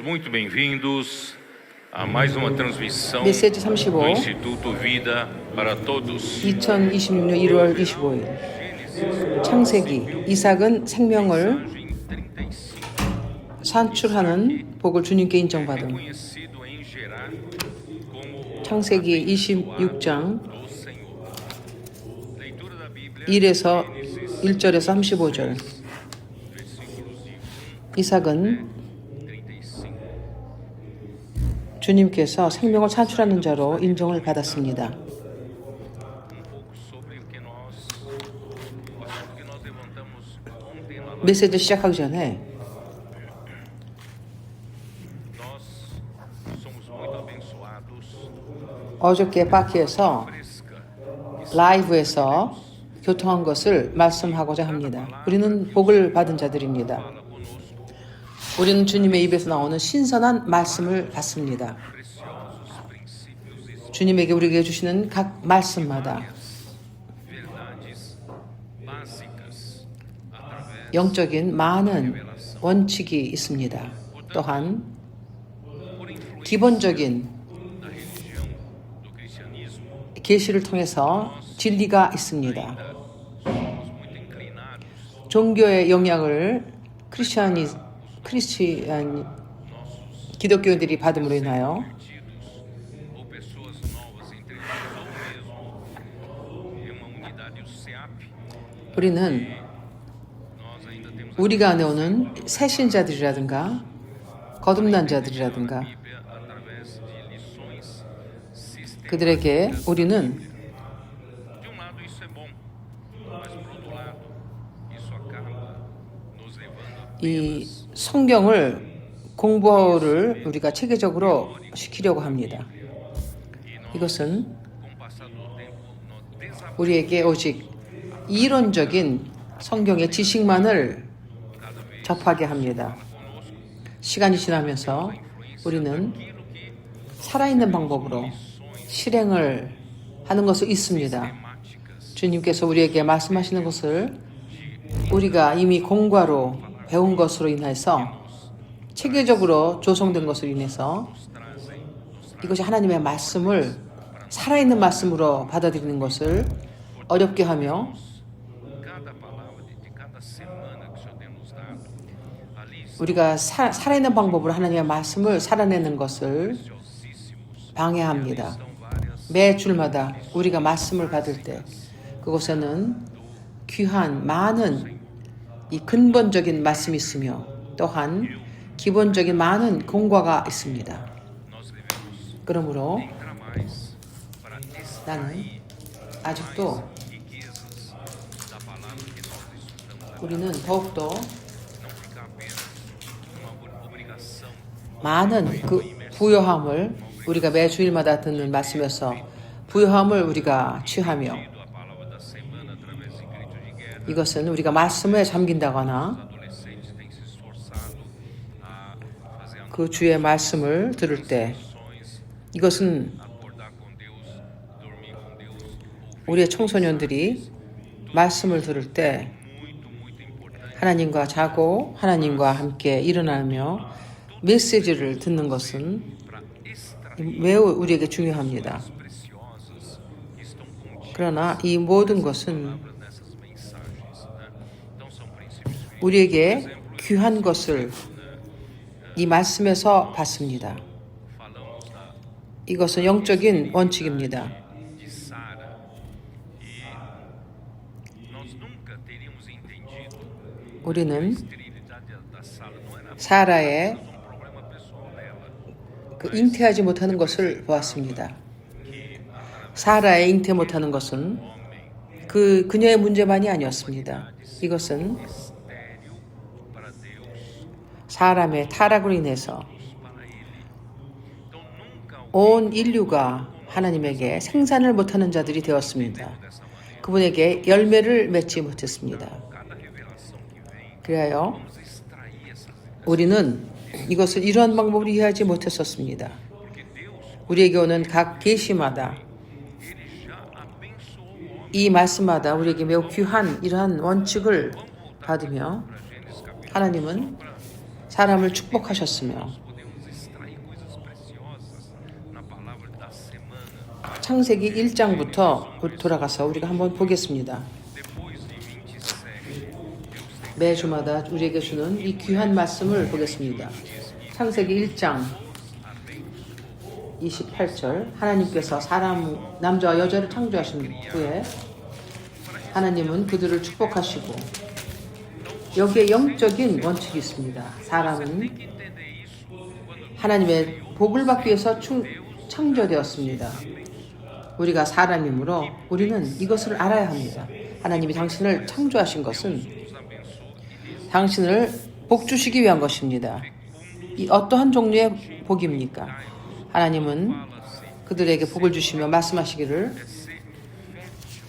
muito bem-vindos a mais uma transmissão 메시지 35 do Instituto Vida para Todos. 2026년 1월 25일 창세기 이삭은 생명을 산출하는 복을 주님께 인정받음. Conhecido em Gerar como 창세기 26장 leitura da Bíblia 1에서 1절에서 35절. 이삭은 35. 주님께서 생명을 산출하는 자로 인정을 받았습니다. Um pouco sobre o que o assunto que nós levantamos ontem na live. 메시지 시작하기 전에 Nós somos muito abençoados. 어저께 바퀴에서 Fresca. 라이브에서 교통한 것을 말씀하고자 합니다. 우리는 복을 받은 자들입니다. Fala conosco 우리는 주님의 입에서 나오는 신선한 말씀을 받습니다. preciosos princípios espirituais. 주님에게 우리에게 주시는 각 말씀마다 Verdades básicas através 영적인 많은 원칙이 있습니다. 또한 por influência 기본적인 da religião do cristianismo. 계시를 통해서 진리가 있습니다. Somos muito inclinados 종교의 영향을 기독교인들이 받음으로 인하여 perdidos ou pessoas novas entre nós ou mesmo em uma unidade do SEAP. 우리는 Nós ainda temos 우리가 안에 오는 새신자들이라든가 거듭난 자들이라든가 a Bíblia através de lições sistemáticas. 그들에게 우리는 De um lado isso é bom, mas por outro lado isso acaba nos levando 이 성경을 공부를 우리가 체계적으로 시키려고 합니다. 이것은 com o passar do tempo no desaparecimento 우리에게 오직 이론적인 성경의 지식만을 접하게 합니다. 시간이 지나면서 우리는 살아있는 방법으로 실행을 하는 것이 있습니다. 주님께서 우리에게 말씀하시는 것을 우리가 이미 공과로 배운 것으로 인해서 체계적으로 조성된 것으로 인해서 이것이 하나님의 말씀을 살아있는 말씀으로 받아들이는 것을 어렵게 하며 cada palavra de cada semana que o Senhor tem nos dado. Ali estão 우리가 살아있는 방법으로 하나님의 말씀을 살아내는 것을 preciosíssimos. 방해합니다. Estão várias 매 줄마다 우리가 말씀을 받을 때 그곳에는 귀한 많은 이 근본적인 말씀이 있으며 또한 기본적인 많은 공과가 있습니다. nós devemos 그러므로 entrar mais para 나는 extrair 아직도 riquezas da palavra que nós estudamos. 우리는 더욱더 Não ficar apenas uma obrigação. 많은 그 부요함을 우리가 매 주일마다 듣는 말씀에서 부요함을 우리가 취하며 A palavra da semana através de gritos de guerra. 이것은 우리가 말씀에 잠긴다거나 Adolescentes têm se esforçado a fazer 그 주의 말씀을 들을 때 anotações, 이것은 acordar com Deus, dormir com Deus. 우리의 청소년들이 말씀을 들을 때 Muito importante. 하나님과 자고 하나님과 함께 일어나며 메시지를 듣는 것은 Para extrair 매우 우리에게 중요합니다. preciosas que estão contidas 그러나 이 모든 것은 nessas mensagens, né? Então são princípios bíblicos. 우리에게 귀한 것을 이 말씀에서 받습니다. Falamos da 이것은 영적인 원칙입니다. de Sara e nós nunca teríamos entendido 우리는 esterilidade da Sara não era 사라의 um problema pessoal dela. 그 잉태하지 못하는 것을 보았습니다. 사라의 잉태 못하는 것은 그녀의 문제만이 아니었습니다. 이것은 Estéril para Deus, 사람의 타락으로 인해서 para ele. Então nunca 온 인류가 하나님에게 생산을 못하는 자들이 되었습니다. 그분에게 열매를 맺지 못했습니다. cada revelação que vem, 그래요 vamos extrair essas 우리는 이것을 이러한 방법으로 이해하지 못했었습니다. porque Deus 우리에게 오는 각 계시마다 ele já abençoou o homem. 이 말씀마다 우리에게 매우 귀한 이러한 원칙을 받으며 Para Gênesis capítulo 하나님은 사람을 축복하셨으며 podemos 창세기 1장부터 돌아가서 우리가 한번 보겠습니다. Depois de 27, Deus tem 매주마다 우리에게 주는 이 귀한 말씀을 보겠습니다. 창세기 1장 28절 하나님께서 사람 남자와 여자를 창조하신 후에 하나님은 그들을 축복하시고 여기에 영적인 원칙이 있습니다. 사람은 que entender isso quando 하나님의 복을 받기 위해서 창조되었습니다. 우리가 사람이므로 우리는 이것을 알아야 합니다. 하나님이 당신을 창조하신 것은 nos abençoa 당신을 복 주시기 위한 것입니다. 이 어떠한 종류의 복입니까? 하나님은 그들에게 복을 주시며 말씀하시기를 é ser fértil.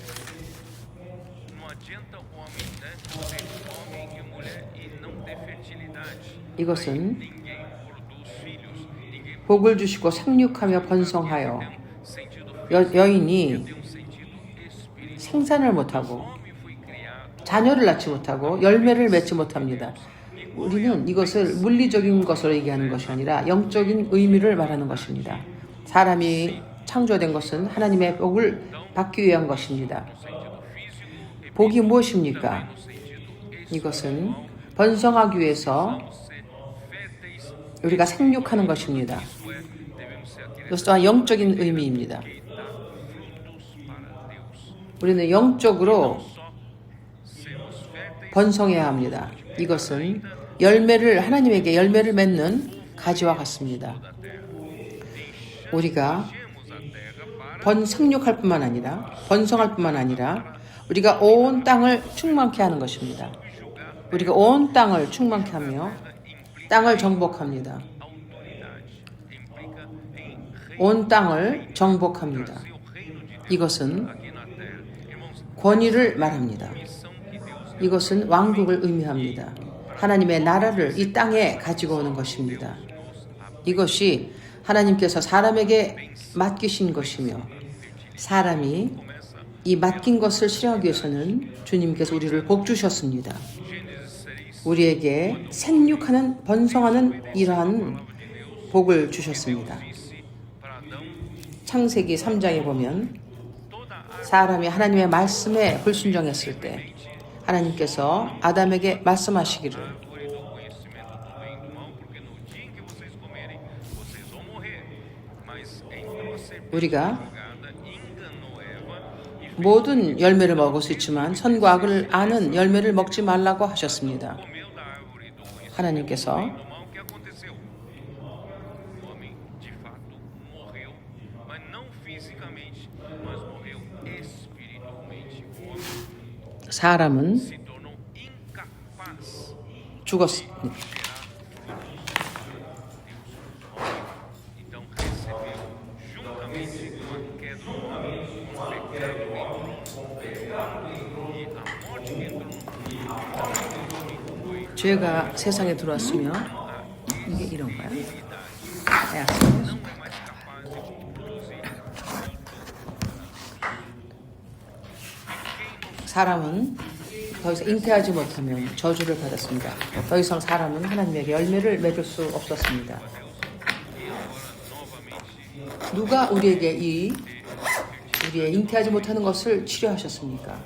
Não adianta o homem ser homem e mulher e não ter fertilidade. 이것은 Ninguém produz filhos, ninguém 복을 주시고 생육하며 번성하여 tem um sentido 여인이 tem um sentido espiritual. 생산을 못하고 O homem foi criado 자녀를 낳지 못하고 열매를 맺지 못합니다. 우리는 이것을 물리적인 것으로 얘기하는 것이 아니라 영적인 의미를 말하는 것입니다. 사람이 창조된 것은 하나님의 복을 받기 위한 것입니다. no sentido físico e 복이 무엇입니까? no sentido 이것은 번성하기 위해서 ser férteis. 우리가 생육하는 것입니다. Isso é, devemos ser aqueles 이것 또한 영적인 의미입니다. que dá frutos para Deus. 우리는 영적으로 Só sermos férteis 번성해야 합니다. 이것은 열매를 하나님에게 열매를 맺는 가지와 같습니다. da terra. 우리가 Temos a terra para 생육할 뿐만 아니라 번성할 뿐만 아니라 우리가 온 땅을 충만케 하는 것입니다. 우리가 온 땅을 충만케 하며 땅을 정복합니다. autoridade. Implica em 온 땅을 정복합니다. ser o reino de Deus 이것은 aqui na terra. Irmãos, 권위를 말합니다. missão que Deus 이것은 왕국을 의미합니다. 하나님의 나라를 이 땅에 가지고 오는 것입니다. 이것이 하나님께서 사람에게 맡기신 것이며 사람이 이 맡긴 것을 실행하기 위해서는 주님께서 우리를 복 주셨습니다. 우리에게 생육하는 번성하는 이러한 복을 주셨습니다. para Adão, 창세기 3장에 보면 toda a 사람이 하나님의 말씀에 불순종했을 때 하나님께서 아담에게 말씀하시기를 árvore do conhecimento do bem e do mal, porque no dia em que vocês comerem, vocês vão morrer. Mas então a serpente 우리가 jogada enganou Eva e 모든 열매를 먹을 수 있지만 선과 악을 아는 열매를 먹지 말라고 하셨습니다. comeu da árvore do conhecimento 하나님께서 do bem e do mal. O que aconteceu? O homem de fato morreu, mas não fisicamente, mas morreu espiritualmente. O homem 사람은 se tornou incapaz 죽었습니다. de gerar frutos. Então recebeu, juntamente com a queda do homem, o pecado entrou no mundo. E a morte que entrou no mundo foi 죄가 세상에 들어왔으며 이게 이런 거야? 야, não é mais capaz de produzir. 사람은 더 이상 잉태하지 못하면 저주를 받았습니다. 더 이상 사람은 하나님에게 열매를 맺을 수 없었습니다. 누가 우리에게 우리의 잉태하지 못하는 것을 치료하셨습니까?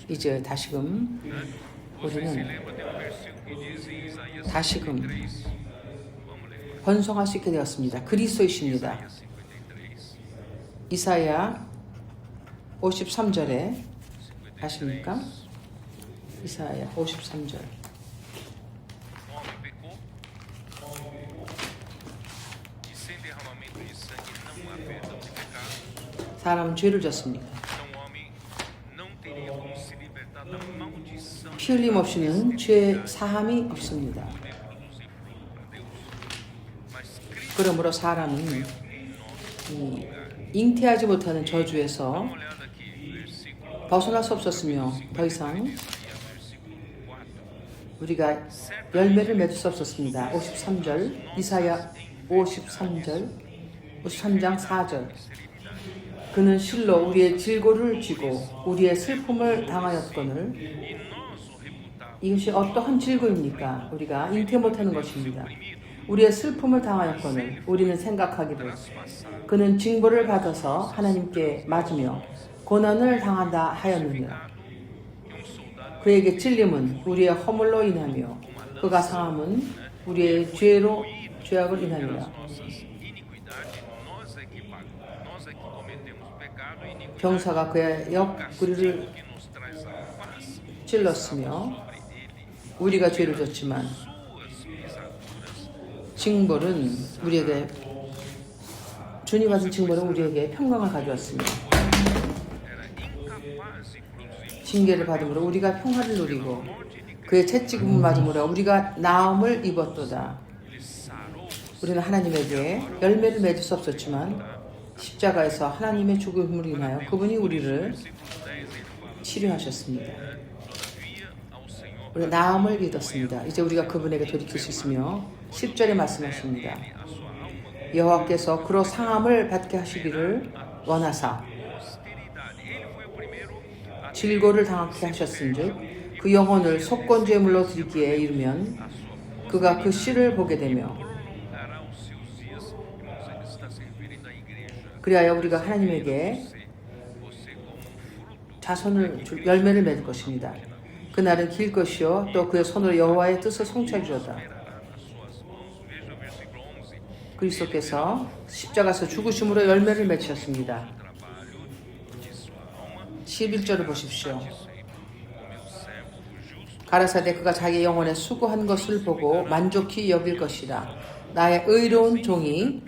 이제 다시금 우리는 Lembra, tem um versículo que diz em Isaías 다시금 53. Vamos ler. 번성할 수 있게 되었습니다. 그리스도이십니다. Isaías 53. 이사야 53절에 아십니까? 이사야 53절. O homem pecou e sem derramamento de sangue não há perdão de pecado. 사람은 죄를 졌습니다. Então o homem não teria como se libertar da maldição 피 흘림 없이는 죄 사함이 없습니다. de poder produzir fruto para Deus. Mas Cristo 그러므로 사람은 em nosso 이 잉태하지 못하는 저주에서 Dá uma olhada aqui, versículo 벗어날 수 없었으며 더 이상 versículo 4. 우리가 열매를 맺을 수 없었습니다. 53절 이사야 53절 53장 4절 그는 실로 우리의 질고를 쥐고 우리의 슬픔을 당하였거늘 E nós o reputávamos 이것이 어떠한 질고입니까? 우리가 잉태 못하는 것입니다. 우리의 슬픔을 당하였거늘 우리는 생각하기를 그는 징벌을 받아서 하나님께 맞으며 고난을 당한다 하였느니라. 그에게 찔림은 우리의 허물로 인하며 그가 상함은 우리의 죄로 죄악을 인하니라. 병사가 그의 옆구리를 찔렀으며 우리가 죄를 졌지만 징벌은 우리에게 주님 받은 징벌은 우리에게 평강을 가져왔으며 징계를 받음으로 우리가 평화를 누리고 그의 채찍을 맞음으로 우리가 나음을 입었도다. 우리는 하나님에게 열매를 맺을 수 없었지만 십자가에서 하나님의 죽음으로 인하여 그분이 우리를 치료하셨습니다. 우리가 나음을 입었습니다. 이제 우리가 그분에게 돌이킬 수 있으며 10절에 말씀하십니다. 여호와께서 그로 상함을 받게 하시기를 원하사 질고를 당하게 하셨은즉 그 영혼을 속건제물로 드리기에 이르면 그가 그 씨를 보게 되며 그리하여 우리가 하나님에게 자손을 열매를 맺을 것입니다. 그날은 길 것이요 또 그의 손으로 여호와의 뜻을 성취하리로다. 그리스도께서 십자가에서 죽으심으로 열매를 맺으셨습니다. 11절을 보십시오. 가라사대 그가 자기 영혼에 수고한 것을 보고 만족히 여길 것이라. 나의 의로운 종이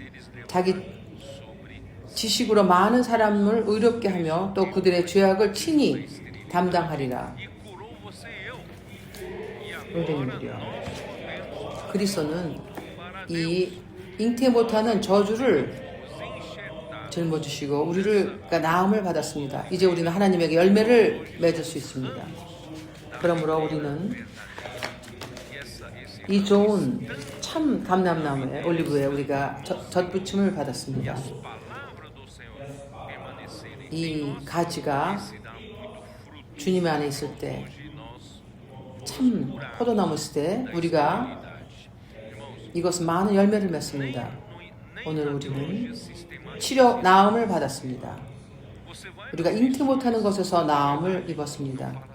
자기 지식으로 많은 사람을 의롭게 하며 또 그들의 죄악을 친히 담당하리라. 의뢰인들이여, 그리스도는 이 잉태 못하는 저주를 짊어지시고 우리를 나음을 받았습니다. 이제 우리는 하나님에게 열매를 맺을 수 있습니다. 그러므로 우리는 이 좋은 참 감람나무에 올리브에 우리가 젖붙임을 받았습니다. 이 가지가 주님 안에 있을 때, 참 포도나무 있을 때 우리가 이것은 많은 열매를 맺습니다. 오늘 우리는 치료 나음을 받았습니다. 우리가 잉태 못하는 것에서 나음을 입었습니다.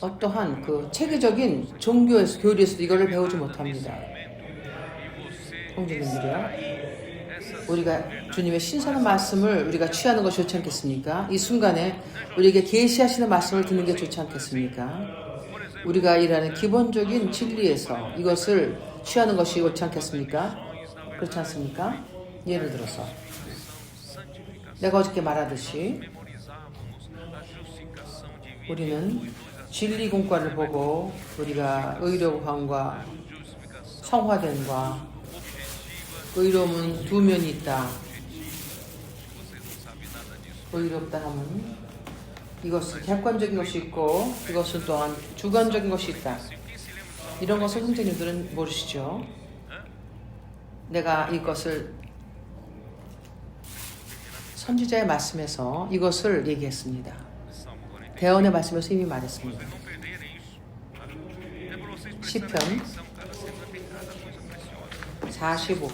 어떠한 그 체계적인 종교에서 교리에서도 이거를 배우지 못합니다. 형제님들이요, 우리가 주님의 신선한 말씀을 우리가 취하는 것이 좋지 않겠습니까? 이 순간에 우리에게 계시하시는 말씀을 듣는 게 좋지 않겠습니까? 우리가 일하는 기본적인 진리에서 이것을 취하는 것이 옳지 않겠습니까? 그렇지 않습니까? 예를 들어서 내가 어저께 말하듯이 우리는 진리 공과를 보고 우리가 의로움과 성화됨과 의로움은 두 면이 있다. 의롭다 하면 이것은 객관적인 것이 있고 이것은 또한 주관적인 것이 있다. 이런 것을 선생님들은 모르시죠? 내가 이것을 선지자의 말씀에서 이것을 얘기했습니다. 대언의 말씀에서 이미 말했습니다. 시편 45편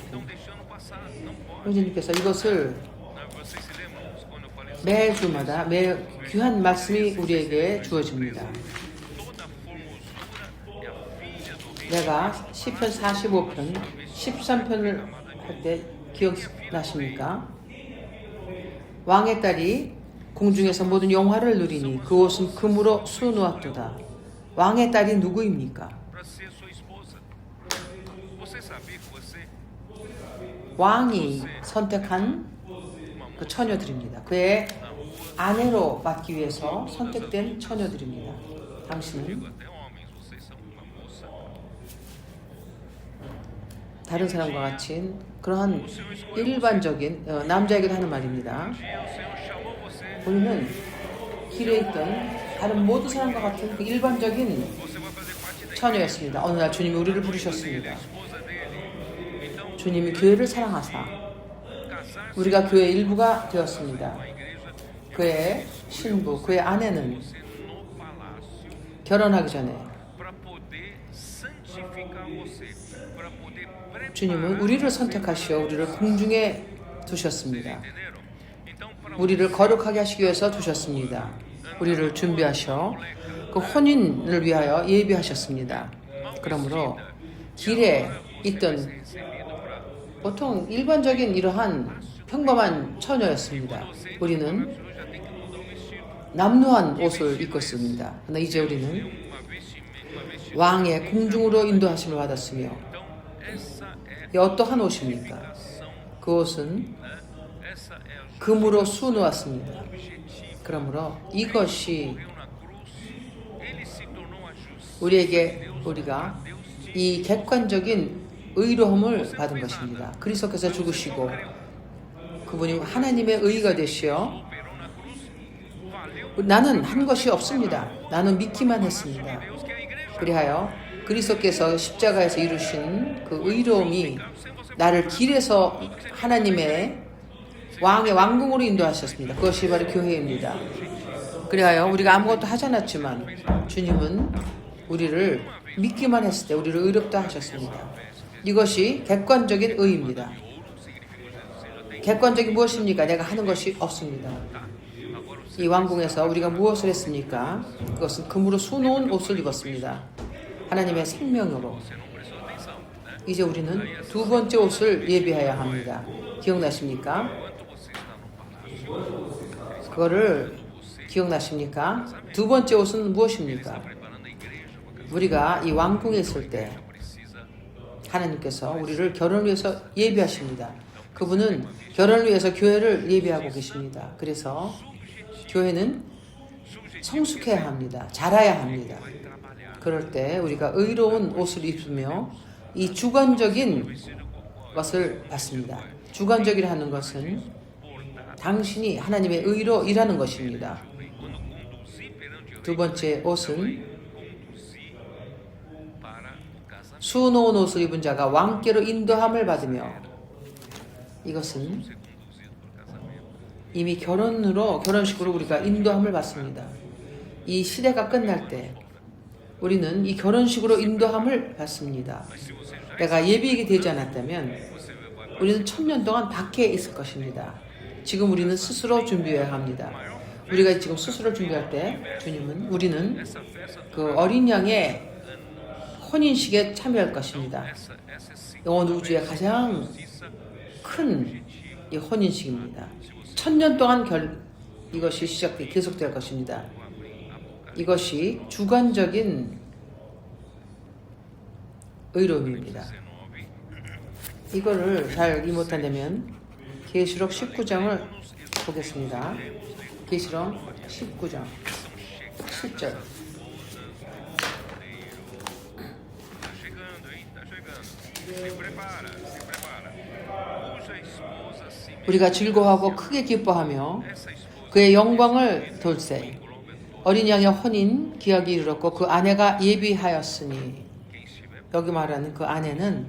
형제님께서 이것을 매주마다 매 귀한 말씀이 우리에게 주어집니다. 내가 시편 45편 13편을 할 때 기억나십니까? 왕의 딸이 공중에서 모든 영화를 누리니 그 옷은 금으로 수놓았도다. 왕의 딸이 누구입니까? 왕이 선택한 그 처녀들입니다. 그의 아내로 맡기 위해서 선택된 처녀들입니다. 당신은 다른 사람과 같이 그러한 일반적인 남자에게도 하는 말입니다. 우리는 길에 있던 다른 모든 사람과 같은 그 일반적인 처녀였습니다. 어느 날 주님이 우리를 부르셨습니다. 주님이 교회를 사랑하사 우리가 교회의 일부가 되었습니다. 그의 신부, 그의 아내는 결혼하기 전에 santificar você para poder 주님은 preparar 우리를 선택하시어 우리를 공중에 두셨습니다. entenderam? Então, para 우리를 거룩하게 하시기 위해서 두셨습니다. 우리를 준비하셔 그 혼인을 위하여 예비하셨습니다. 그러므로 길에 있던 recebido para 보통 일반적인 이러한 평범한 처녀였습니다. 우리는 já tem que mudar o vestido. 남루한 옷을 입고 있습니다. 그러나 이제 우리는 Uma vestimenta 왕의 궁중으로 인도하심을 받았으며 então essa é 이 어떠한 옷입니까? ação, 그 옷은 né? Essa é a 금으로 수놓았습니다. objetivo. 그러므로 이것이 Morreu na cruz, ele se tornou a justiça. 우리에게 우리가 이 객관적인 의로움을 받은 것입니다. 그리스도께서 죽으시고 그분이 하나님의 의가 되시어 Operou na cruz, valeu 나는 한 것이 없습니다. 나는 믿기만 했습니다. Deus que é a igreja. 그리하여 그리스도께서 십자가에서 이루신 그 의로움이 나를 길에서 하나님의 왕의 왕궁으로 인도하셨습니다. 그것이 바로 교회입니다. 그리하여 우리가 아무것도 하지 않았지만 주님은 우리를 믿기만 했을 때 우리를 의롭다 하셨습니다. 이것이 객관적인 의입니다. 객관적인 무엇입니까? 내가 하는 것이 없습니다. 이 왕궁에서 우리가 무엇을 했습니까? 그것은 금으로 수놓은 옷을 입었습니다. 하나님의 생명으로. 이제 우리는 두 번째 옷을 예비해야 합니다. 기억나십니까? 그거를 기억나십니까? 두 번째 옷은 무엇입니까? 우리가 이 왕궁에 있을 때 하나님께서 우리를 결혼을 위해서 예비하십니다. 그분은 결혼을 위해서 교회를 예비하고 계십니다. 그래서 교회는 성숙해야 합니다. 자라야 합니다. 그럴 때 우리가 의로운 옷을 입으며 이 주관적인 것을 받습니다. 주관적이라 하는 것은 당신이 하나님의 의로 일하는 것입니다. 두 번째 옷은 수놓은 옷을 입은 자가 왕께로 인도함을 받으며 이것은 이미 결혼식으로 우리가 인도함을 받습니다. 이 시대가 끝날 때 우리는 이 결혼식으로 인도함을 받습니다. 내가 예비하게 되지 않았다면 우리는 1000년 동안 밖에 있을 것입니다. 지금 우리는 스스로 준비해야 합니다. 우리가 지금 스스로 준비할 때 우리는 그 어린 양의 혼인식에 참여할 것입니다. 온 우주의 가장 큰 이 혼인식입니다. 1000년 동안 이것이 계속될 것입니다. 이것이 주관적인 의로움입니다. 이거를 잘 이해 못한다면 계시록 19장을 보겠습니다. 계시록 19장 7절. Tá chegando, hein? Tá chegando. Se prepara, se prepara. Cuja esposa se 우리가 즐거워하고 크게 기뻐하며 essa esposa 그의 영광을 돌세. 어린 양의 혼인 기약이 이르렀고 그 아내가 예비하였으니 quem estiver 여기 말하는 그 아내는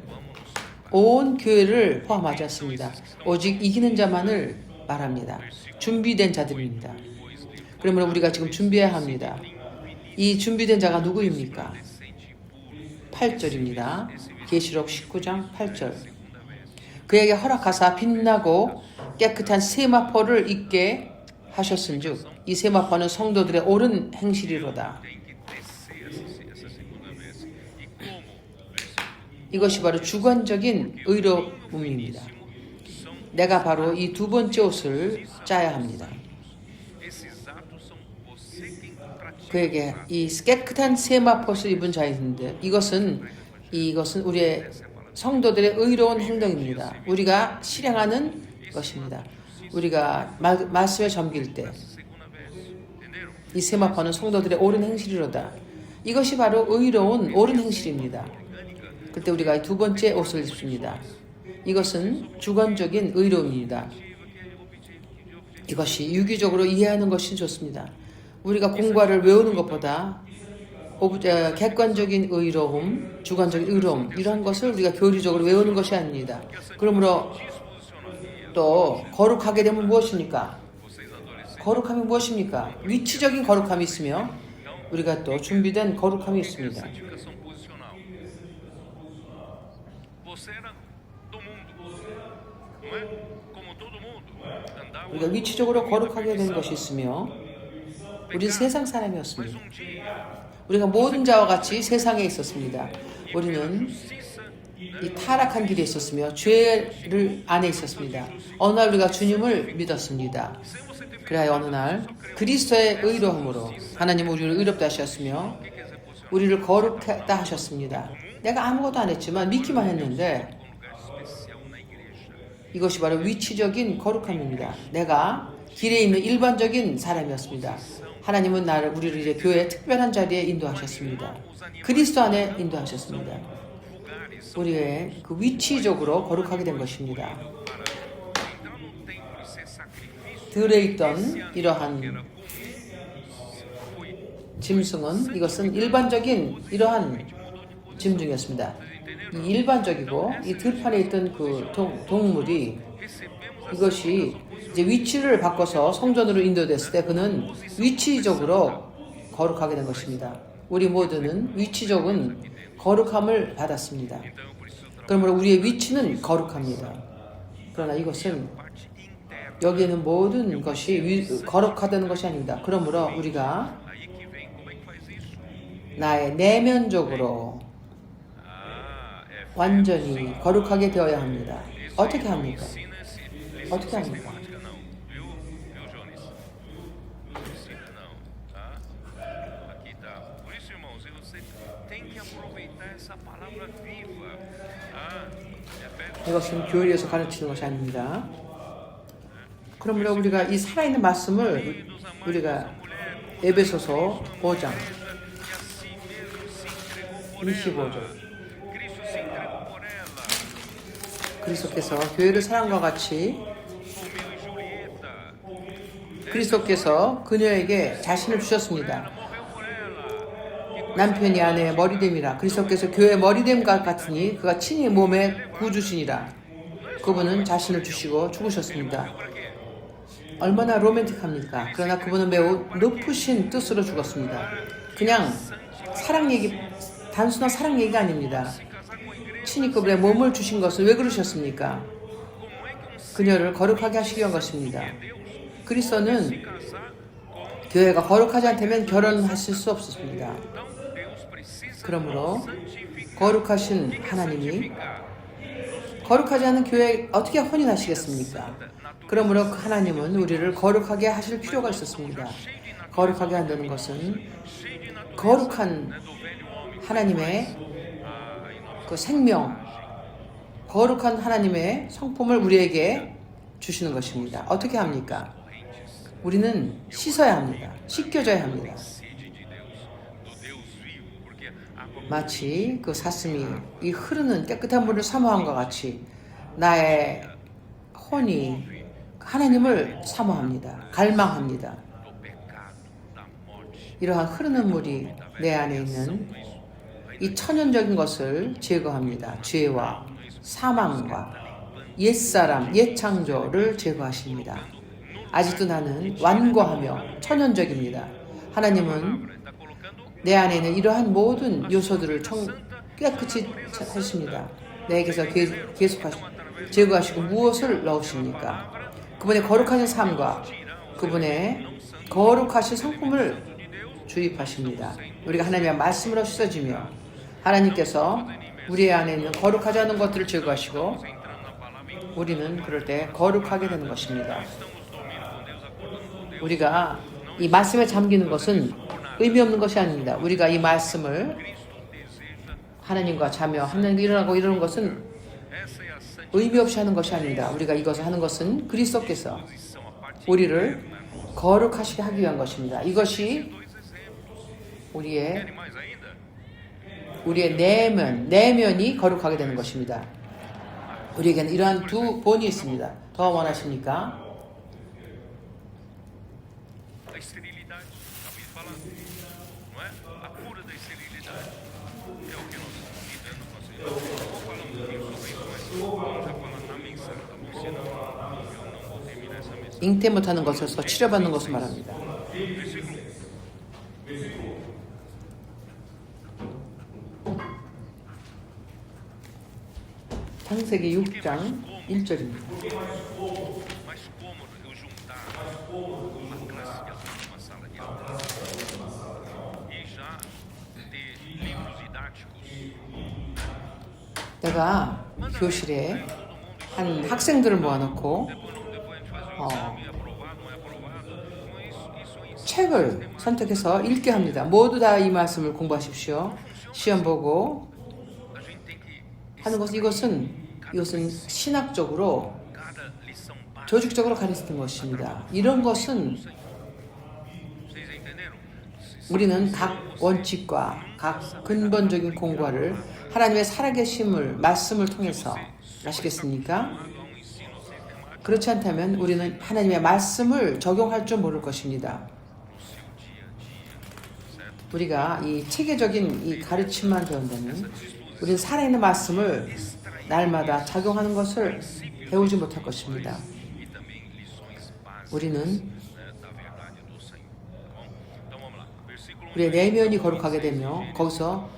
온 교회를 포함하지 않습니다. 오직 이기는 자만을 말합니다. 준비된 자들입니다. 그러므로 우리가 지금 준비해야 합니다. 이 준비된 자가 누구입니까? 8절입니다. 계시록 19장 8절. 그에게 허락하사 빛나고 깨끗한 세마포를 입게 하셨은즉 이 세마포는 성도들의 옳은 행실이로다. tem que descer essa segunda vez. E como? 이것이 바로 주관적인 의로움입니다. 내가 바로 이 두 번째 옷을 짜야 합니다. Esses atos são você quem pratica. 그에게 이 깨끗한 세마포를 입은 자인데 이것은 우리의 성도들의 의로운 행동입니다. 우리가 실행하는 것입니다. 우리가 말씀에 잠길 때 이 세마포는 성도들의 옳은 행실이로다. 이것이 바로 의로운 옳은 행실입니다. 그때 우리가 두 번째 옷을 입습니다. 이것은 주관적인 의로움입니다. 이것이 유기적으로 이해하는 것이 좋습니다. 우리가 공과를 외우는 것보다 객관적인 의로움, 주관적인 의로움 이런 것을 우리가 교리적으로 외우는 것이 아닙니다. 그러므로 또 거룩하게 되면 무엇입니까? 거룩함이 무엇입니까? 위치적인 거룩함이 있으며 우리가 또 준비된 거룩함이 있습니다. Santificação posicional. você era do mundo, não é? Como todo mundo. Andava 우리가 위치적으로 거룩하게 된 것이 있으며 우리는 세상 사람이었습니다. um dia, 우리가 모든 자와 같이 세상에 있었습니다. 우리는 justiça, 이 타락한 길에 있었으며 죄를 안에 있었습니다. 어느 날 우리가 주님을 믿었습니다. sem você ter 그래야 어느 날 그리스도의 의로움으로 하나님은 우리를 의롭다 하셨으며 우리를 거룩했다 하셨습니다. 내가 아무것도 안 했지만 믿기만 했는데 um lugar especial na igreja. 이것이 바로 위치적인 거룩함입니다. 내가 길에 있는 일반적인 사람이었습니다. 하나님은 우리를 이제 교회의 특별한 자리에 인도하셨습니다. 그리스도 안에 인도하셨습니다. 우리의 그 위치적으로 거룩하게 된 것입니다. Entrar no templo e ser sacrifício 들에 있던 이러한 foi 짐승은 이것은 일반적인 이러한 짐승이었습니다. 이 일반적이고 이 들판에 있던 그 동물이 이것이 이제 위치를 바꿔서 성전으로 인도됐을 때 그는 위치적으로 거룩하게 된 것입니다. 우리 모두는 위치적인 거룩함을 받았습니다. 그러므로 우리의 위치는 거룩합니다. 그러나 이것은 여기에는 모든 것이 거룩하다는 것이 아닙니다. 그러므로 우리가 aí que vem. Como é que faz isso? 나의 내면적으로 완전히 거룩하게 되어야 합니다. 어떻게 합니까? Ensina esse 어떻게 합니까? sistemática não, viu? Viu, Jones? Não ensina não, tá? Aqui tá. Por isso, irmãos, você tem que aproveitar essa palavra viva, tá? Efésios 이것은 교회에서 가르치는 것이 아닙니다. 그러므로 우리가 이 살아있는 말씀을 우리가 에베소서 5장 que a si mesmo se entregou por 25절 ela. Cristo se entregou por ela. 그리스도께서 교회를 사랑과 같이 Romeu e Julieta. 그리스도께서 그녀에게 자신을 주셨습니다. Morreu por ela. 남편이 아내의 머리됨이라 그리스도께서 교회의 머리됨과 같으니 그가 친히 몸의 구주시니라. 그분은 자신을 주시고 죽으셨습니다. 얼마나 로맨틱합니까? 그러나 그분은 매우 높으신 뜻으로 죽었습니다. 그냥 사랑 얘기, 단순한 사랑 얘기가 아닙니다. 친히 그분의 몸을 주신 것은 왜 그러셨습니까? 그녀를 거룩하게 하시기 위한 것입니다. 그리스도는 교회가 거룩하지 않다면 결혼하실 수 없었습니다. 그러므로 거룩하신 하나님이 거룩하지 않은 교회에 어떻게 혼인하시겠습니까? 그러므로 그 하나님은 우리를 거룩하게 하실 필요가 있었습니다. 거룩하게 한다는 것은 거룩한 하나님의 그 생명, 거룩한 하나님의 성품을 우리에게 주시는 것입니다. 어떻게 합니까? 우리는 씻어야 합니다. 씻겨져야 합니다. 마치 그 사슴이 이 흐르는 깨끗한 물을 사모함과 같이 나의 혼이 하나님을 사모합니다. 갈망합니다. 이러한 흐르는 물이 내 안에 있는 이 천연적인 것을 제거합니다. 죄와 사망과 옛사람, 옛창조를 제거하십니다. 아직도 나는 완고하며 천연적입니다. 하나님은 내 안에 있는 이러한 모든 요소들을 깨끗이 하십니다. 내게서 계속 제거하시고 무엇을 넣으십니까? 그분의 거룩하신 삶과 그분의 거룩하신 성품을 주입하십니다. 우리가 하나님의 말씀으로 씻어지며 하나님께서 우리 안에 있는 거룩하지 않은 것들을 제거하시고 우리는 그럴 때 거룩하게 되는 것입니다. 우리가 이 말씀에 잠기는 것은 의미 없는 것이 아닙니다. 우리가 이 말씀을 하나님과 자며 하나님과 일어나고 이러는 것은 의미 없이 하는 것이 아닙니다. 우리가 이것을 하는 것은 그리스도께서 우리를 거룩하시게 하기 위한 것입니다. 이것이 우리의 내면이 거룩하게 되는 것입니다. 우리에게는 이러한 두 본이 있습니다. 더 원하십니까? A esterilidade, acabei de falar, não é? A cura da esterilidade é o que nós estamos lidando com essa. Eu vou falar um pouquinho sobre isso, mas vamos já falar na mensagem, tá bom? Senão eu não vou terminar essa mensagem. 잉태 못하는 것에서 치료받는 것을 말합니다. Versículo 창세기 6장 1절입니다. mais cômodo eu juntar uma classe de alunos numa sala de aula e já ter livros didáticos. 내가 교실에 한 학생들을 모아놓고 Depois a gente faz o exame, é aprovado, não é aprovado. Então, isso aí 책을 선택해서 읽게 합니다. 모두 다 이 말씀을 공부하십시오. 시험 보고 a gente tem que 하는 것은 이것은 신학적으로 cada lição básica. 조직적으로 가르치는 것입니다. 이런 것은 Vocês entenderam? 우리는 각 원칙과 각 근본적인 공부를 하나님의 살아계심을 말씀을 통해서 아시겠습니까? Há um ensino sistemático 그렇지 않다면 우리는 하나님의 말씀을 적용할 줄 모를 것입니다. no seu dia a dia, certo? 우리가 이 체계적인 이 가르침만 배운다면 우리는 살아있는 말씀을 날마다 작용하는 것을 배우지 못할 것입니다. E também lições básicas, 우리는 né, da verdade do Senhor. Tá bom? Então vamos lá. Versículo 1. 우리의 내면이 거룩하게 되며 거기서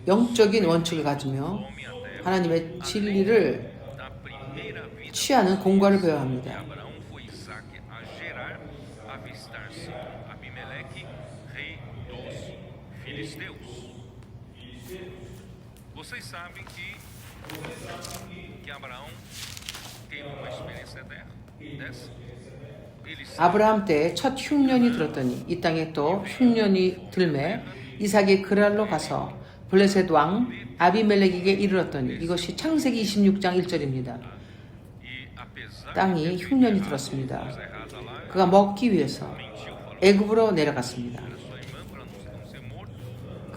영적인 원칙을 가지며 Homem a terra 하나님의 진리를 da primeira vida 취하는 공과를 배워야 de 합니다. Abraão foi Isaac a Gerar, avistar-se com Abimeleque, rei dos filisteus. Vocês sabem que Abraão teve uma experiência dessa. Ele 아브라함 때 첫 흉년이 들었더니 이 땅에 또 흉년이 들매 이삭이 그랄로 가서 블레셋 왕 아비멜렉에게 이르렀더니 이것이 창세기 26장 1절입니다. e apesar 땅이 흉년이 들었습니다. de errada lá, 그가 먹기 위해서 mentiu, falou 애굽으로 내려갔습니다. para sua irmã para não ser morto.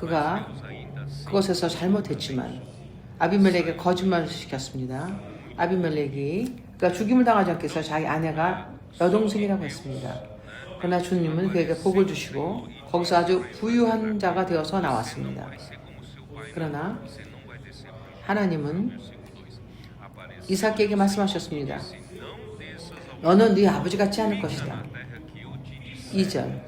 그가 Deus ainda assim 그곳에서 잘못했지만 아비멜렉에게 거짓말을 시켰습니다. 아비멜렉이 그가 죽임을 당하지 않기 위해서 자기 아내가 여동생이라고 했습니다. 그러나 주님은 그에게 복을 주시고 거기서 아주 부유한 자가 되어서 나왔습니다. vai ser como seu pai. 그러나 Você não vai descer para o 하나님은 versículo 2. Apareceu 이삭에게 말씀하셨습니다. não desças ao 너는 네 아버지 같지 않을 것이다. terra que eu te disse. 2절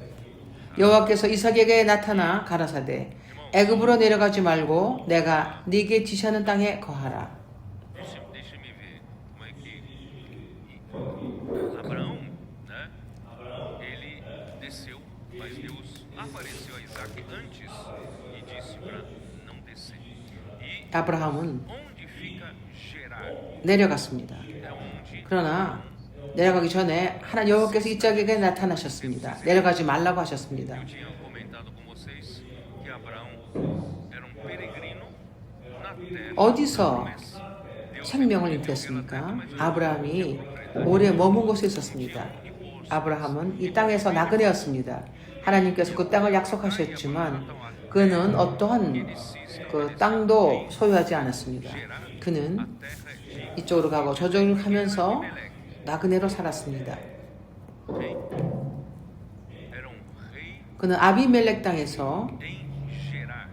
여호와께서 이삭에게 나타나 가라사대 애굽으로 내려가지 말고 내가 네게 지시하는 땅에 거하라. Deixa-me ver como é que Abraão, né? Ele desceu, mas Deus apareceu a Isaac antes e disse para não descer. E 아브라함은 onde fica Gerar? 내려갔습니다. É onde 그러나 내려가기 전에 하나님 여호와께서 이삭에게 나타나셨습니다. 내려가지 말라고 하셨습니다. eu tinha comentado com vocês que Abraão era um peregrino na terra. 어디서 생명을 잉태했습니까? 아브라함이 오래 머문 곳에 있었습니다. 아브라함은 이 땅에서 나그네였습니다. 하나님께서 그 땅을 약속하셨지만 그는 어떠한 그 땅도 소유하지 않았습니다. 그는 이쪽으로 가고 저쪽으로 가면서 나그네로 살았습니다. Era um rei 그는 아비멜렉 땅에서 em Gerar.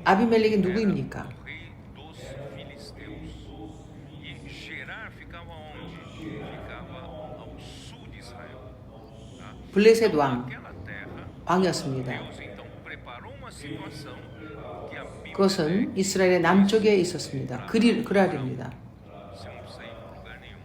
아비멜렉이 누구입니까? Rei dos filisteus. E Gerar ficava onde? Ficava ao sul de Israel. Tá? 블레셋 왕, Aquela terra, 왕이었습니다. Deus então preparou uma situação que a Bíblia 그것은 이스라엘의 남쪽에 있었습니다. 그랄입니다. você não precisa ir para lugar nenhum.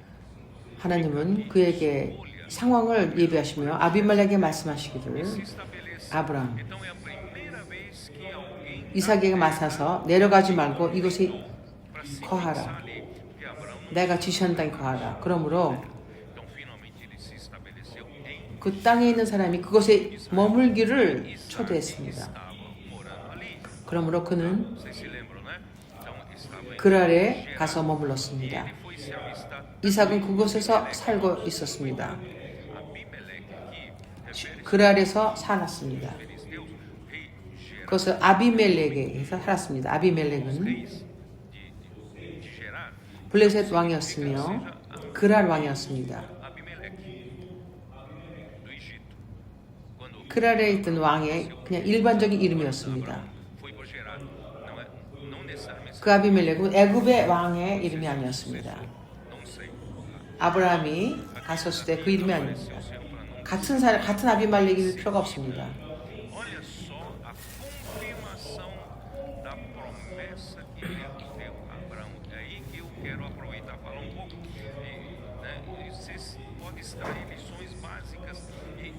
하나님은 그에게 상황을 예비하시며 아비멜렉에게 말씀하시기를 Se estabelece. 아브라함, Então é a primeira vez que alguém 이삭에게 맞서서 내려가지 말고 이곳에 para se 거하라. fixar ali, porque Abraão não. 내가 지시한 땅에 거하라. 그러므로 Então finalmente ele se estabeleceu em 그 땅에 있는 사람이 그곳에 머물기를 초대했습니다. estava morando ali. 그러므로 그는 Vocês se lembram, né? Então estava em 그랄에 가서 머물렀습니다. ele foi se avistar. 이삭은 그곳에서 살고 있었습니다. Abimeleque aqui refere-se 그랄에서 살았습니다. aos filisteus, rei Gerar, 그것을 아비멜렉에서 살았습니다. 아비멜렉은 reis de Gerar. 블레셋 왕이었으며 그랄 왕이었습니다. Abimeleque do Egito. Quando 그랄에 있던 왕의 그냥 일반적인 이름이었습니다. foi por Gerar, não necessariamente. 그 아비멜렉은 애굽의 왕의 이름이 아니었습니다. Não sei. 아브라함이 갔었을 때 그 이름이 아닙니다. 같은 아비멜렉일 필요가 없습니다. Olha só a confirmação da promessa que Deus deu a Abraão. Abraão. É aí que eu quero aproveitar e falar um pouco. Né, vocês podem extrair lições básicas e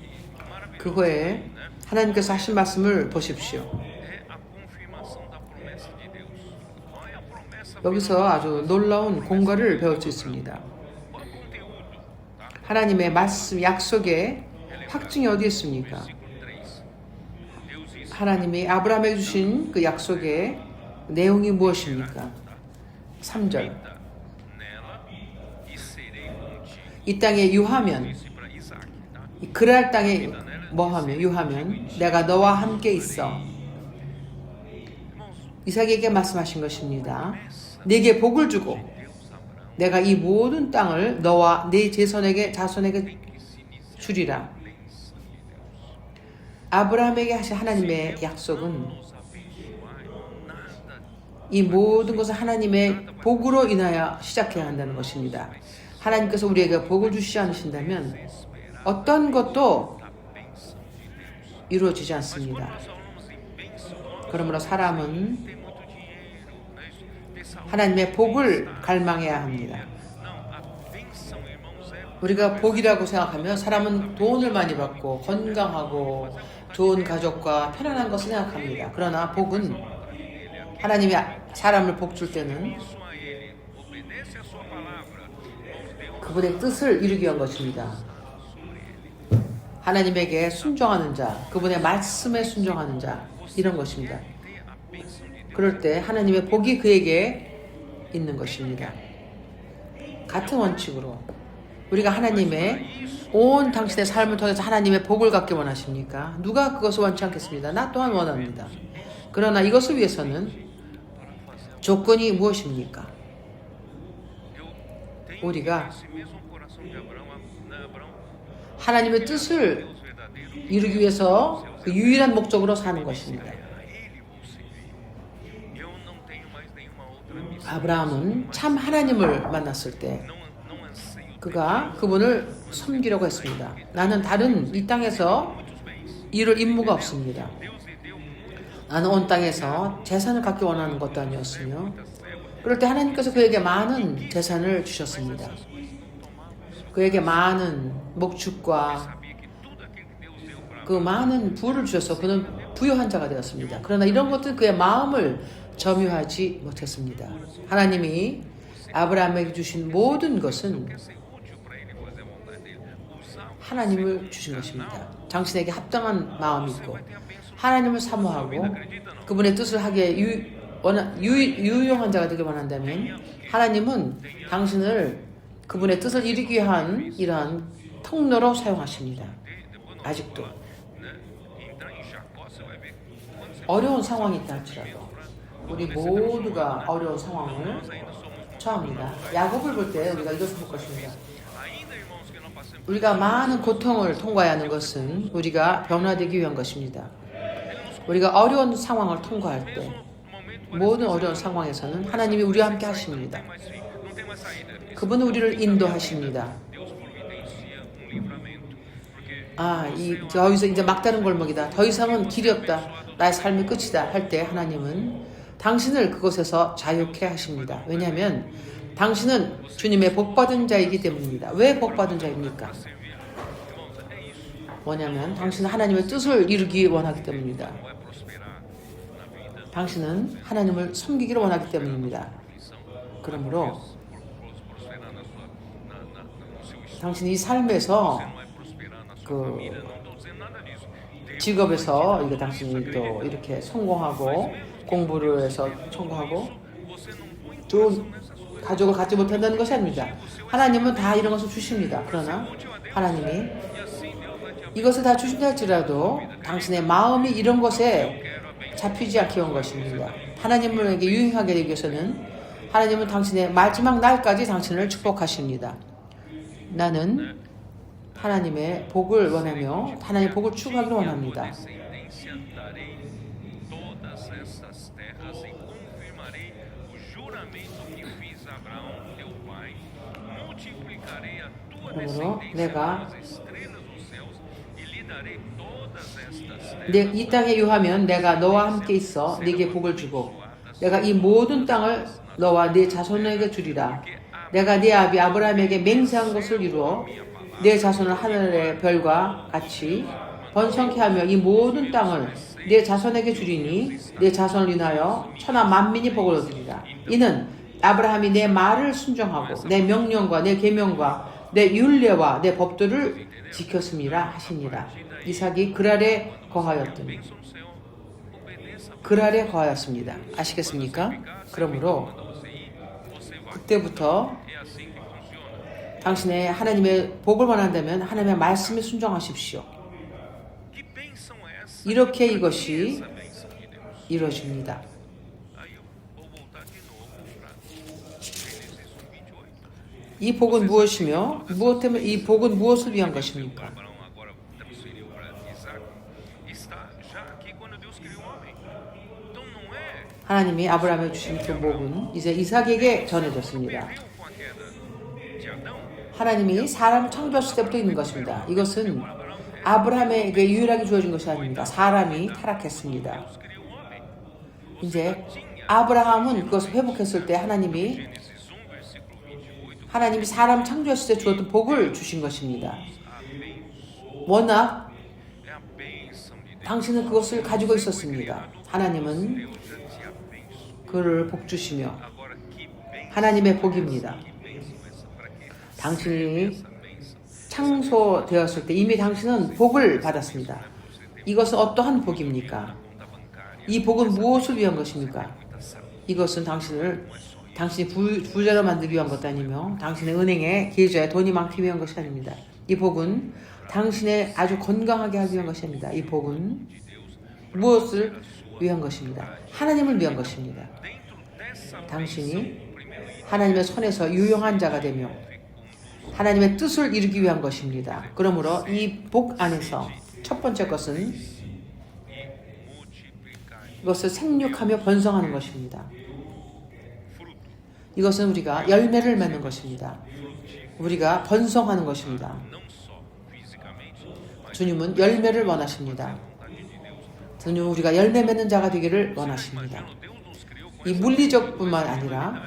그 maravilhosas. 후에 Né? 하나님께서 하신 말씀을 보십시오. É a confirmação da promessa de Deus. Qual é a promessa 여기서 아주 놀라운 공과를 배울 수 있습니다. Qual é o conteúdo? Tá? 하나님의 말씀 약속의 확증이 어디 있습니까? Versículo 3. Deus disse: 하나님이 아브라함에게 주신 그 약속의 내용이 무엇입니까? 3절. nela e serei contigo. 이 땅에 유하면, Disse para Isaac. Tá? 이 그랄 땅에 뭐하면 유하면 내가 너와 함께 있어. Irmãos, 이삭에게 말씀하신 것입니다. 네게 복을 주고 Deus Abraão 내가 이 모든 땅을 너와 네 자손에게 주리라. 아브라함에게 하신 하나님의 약속은 nos abençoar, nada 이 모든 것은 하나님의 복으로 인하여 시작해야 한다는 것입니다. 하나님께서 우리에게 복을 주시지 않으신다면 어떤 것도 da bênção de Deus. 이루어지지 않습니다. Nós falamos em bênção, 그러므로 사람은 ter muito dinheiro, né? Ter saúde. 하나님의 복을 갈망해야 합니다. Não, a bênção, irmãos, é 우리가 복이라고 생각하면 사람은 돈을 많이 받고 건강하고 좋은 가족과 편안한 것을 생각합니다. 그러나 복은 하나님이 사람을 복 줄 때는 isso a Ele, obedece a sua palavra. Irmãos, Deus 그분의 뜻을 이루기 위한 것입니다. 하나님에게 순종하는 자, 그분의 말씀에 순종하는 자, 이런 것입니다. ter a bênção de Deus. 그럴 때 하나님의 복이 그에게 있는 것입니다. 같은 원칙으로 우리가 하나님의 온 당신의 삶을 통해서 하나님의 복을 갖기 원하십니까? 누가 그것을 원치 않겠습니다. 나 또한 원합니다. 그러나 이것을 위해서는 조건이 무엇입니까? Eu tenho 우리가 esse mesmo coração de Abraão, né, Abraão, 하나님의 뜻을 Deus verdadeiro, 이루기 위해서 그 유일한 목적으로 사는 것입니다. a Ele vou servir. Eu não tenho mais nenhuma outra missão. 아브라함은 참 하나님을 만났을 때 Não anseio 그가 그분을 섬기려고 했습니다. 나는 다른 이 땅에서 muitos bens. 이룰 임무가 없습니다. Deus lhe deu muitas 나는 온 땅에서 재산을 갖기 원하는 것도 아니었으며 그럴 때 하나님께서 그에게 많은 재산을 주셨습니다. 그에게 많은 목축과 sabia que tudo aquilo que Deus deu para 그 많은 부를 주셔서 그는 부유한 자가 되었습니다. 그러나 이런 것들은 그의 마음을 점유하지 못했습니다. 하나님이 아브라함에게 주신 모든 것은 ser útil para ele fazer a vontade dele. Usar o 하나님을 주신 것입니다. 당신에게 합당한 마음이 있고 하나님을 사모하고 그분의 뜻을 하기에 유용한 자가 되길 원한다면 하나님은 당신을 그분의 뜻을 이루기 위한 이러한 통로로 사용하십니다. 아직도 né? Entrar em Jacó, você vai ver quando você 어려운 상황이 있다 할지라도 우리 모두가 어려운 상황을 처합니다. 야곱을 볼 때 우리가 이것을 볼 것입니다. ainda, irmãos, que não passemos 우리가 많은 고통을 통과해야 하는 것은 우리가 변화되기 위한 것입니다. 우리가 어려운 상황을 통과할 때 no momento 모든 어려운 상황에서는 하나님이 우리와 함께 하십니다. mais fim, não tem mais saída. 그분은 우리를 인도하십니다. Deus providencia livramento, porque 더 이상 이제 막다른 골목이다. 더 이상은 길이 없다. 나의 삶의 끝이다. 할 때 하나님은 당신을 그곳에서 자유케 하십니다. 왜냐하면 당신은 주님의 복받은 자이기 때문입니다. 왜 복받은 자입니까? 뭐냐면 당신은 하나님의 뜻을 이루기 원하기 때문입니다. vai prosperar na vida, 당신은 하나님을 섬기기를 원하기 때문입니다. 그러므로 prosperar na sua, no seu estudo, 당신이 이 삶에서 não vai prosperar na sua 그 família. Não estou dizendo nada disso. Deus 직업에서 이게 당신이 또 이렇게 성공하고 공부를 해서 성공하고 você não põe 좋은 가족을 갖지 못한다는 것이 아닙니다. 하나님은 다 이런 것을 주십니다. 그러나 하나님이 e assim Deus vai te 이것을 다 주신다 할지라도 당신의 마음이 이런 것에 잡히지 않게 온 것입니다. 하나님에게 유행하게 되기 위해서는 하나님은 당신의 마지막 날까지 당신을 축복하십니다. 나는 하나님의 복을 원하며 하나님의 복을 추구하기를 원합니다. descendência darei todas essas terras e confirmarei o juramento que fiz a Abraão teu pai. Multiplicarei a tua 그러므로 descendência 내가 como as estrelas dos céus e lhe darei todas estas terras. 이 땅에 유하면 내가 너와 함께 있어 네게 복을 주고 내가 이 모든 땅을 너와 네 자손에게 주리라. 내가 네 아비 아브라함에게 맹세한 것을 이루어 내 자손을 하늘의 별과 같이 번성케 하며 이 모든 땅을 내 자손에게 주리니 내 자손을 인하여 천하 만민이 복을 얻으리라. 이는 아브라함이 내 말을 순종하고 내 명령과 내 계명과 내 율례와 내 법도를 지켰음이라 하시니라. 이삭이 그랄에 거하였더니 그랄에 거하였습니다. 아시겠습니까? 그러므로 그때부터 당신의 하나님의 복을 원한다면 하나님의 말씀에 순종하십시오. 이렇게 이것이 이루어집니다. 이 복은 무엇이며 무엇 때문에 이 복은 무엇을 위한 것입니까? 하나님이 아브라함에 주신 그 복은 이제 이삭에게 전해졌습니다. 하나님이 사람을 창조했을 때부터 있는 것입니다. 이것은 아브라함에게 유일하게 주어진 것이 아닙니다. 사람이 타락했습니다. 이제 아브라함은 그것을 회복했을 때 하나님이 사람 창조했을 때 주었던 복을 주신 것입니다. 워낙 당신은 그것을 가지고 있었습니다. 하나님은 그를 복 주시며 하나님의 복입니다. 당신이 창조되었을 때 이미 당신은 복을 받았습니다. 이것은 어떠한 복입니까? 이 복은 무엇을 위한 것입니까? 이것은 당신이 부자로 만들기 위한 것도 아니며 당신의 은행에 계좌에 돈이 많기 위한 것이 아닙니다. 이 복은 당신의 아주 건강하게 하기 위한 것이 아닙니다. 이 복은 무엇을 위한 것입니다? 하나님을 위한 것입니다. 당신이 하나님의 손에서 유용한 자가 되며 하나님의 뜻을 이루기 위한 것입니다. 그러므로 이 복 안에서 첫 번째 것은 이것을 생육하며 번성하는 것입니다. 이것은 우리가 열매를 맺는 것입니다. 우리가 번성하는 것입니다. 주님은 열매를 원하십니다. 주님은 우리가 열매 맺는 자가 되기를 원하십니다. 이 물리적뿐만 아니라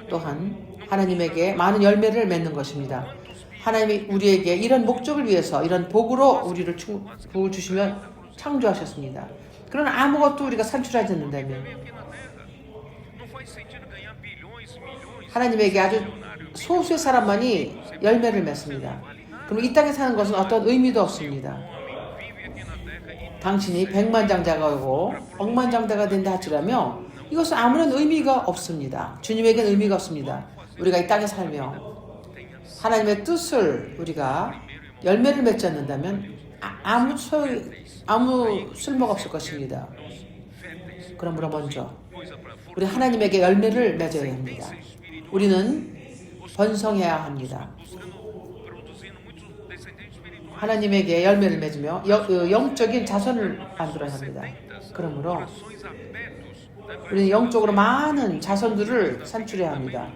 또한 하나님에게 많은 열매를 맺는 것입니다. 하나님이 우리에게 이런 목적을 위해서 이런 복으로 우리를 부어주시며 창조하셨습니다. 그러나 아무것도 우리가 산출하지 않는다면 하나님에게 아주 소수의 사람만이 열매를 맺습니다. 그럼 이 땅에 사는 것은 어떤 의미도 없습니다. 당신이 백만장자가 오고 억만장자가 된다 할지라며 이것은 아무런 의미가 없습니다. 주님에게는 의미가 없습니다. 우리가 이 땅에 살며 하나님의 뜻을 우리가 열매를 맺지 않는다면 아무 쓸모가 없을 것입니다. 그러므로 먼저 우리 하나님에게 열매를 맺어야 합니다. 우리는 번성해야 합니다. 하나님에게 열매를 맺으며 영적인 자손을 만들어야 합니다. 그러므로 우리는 영적으로 많은 자손들을 산출해야 합니다.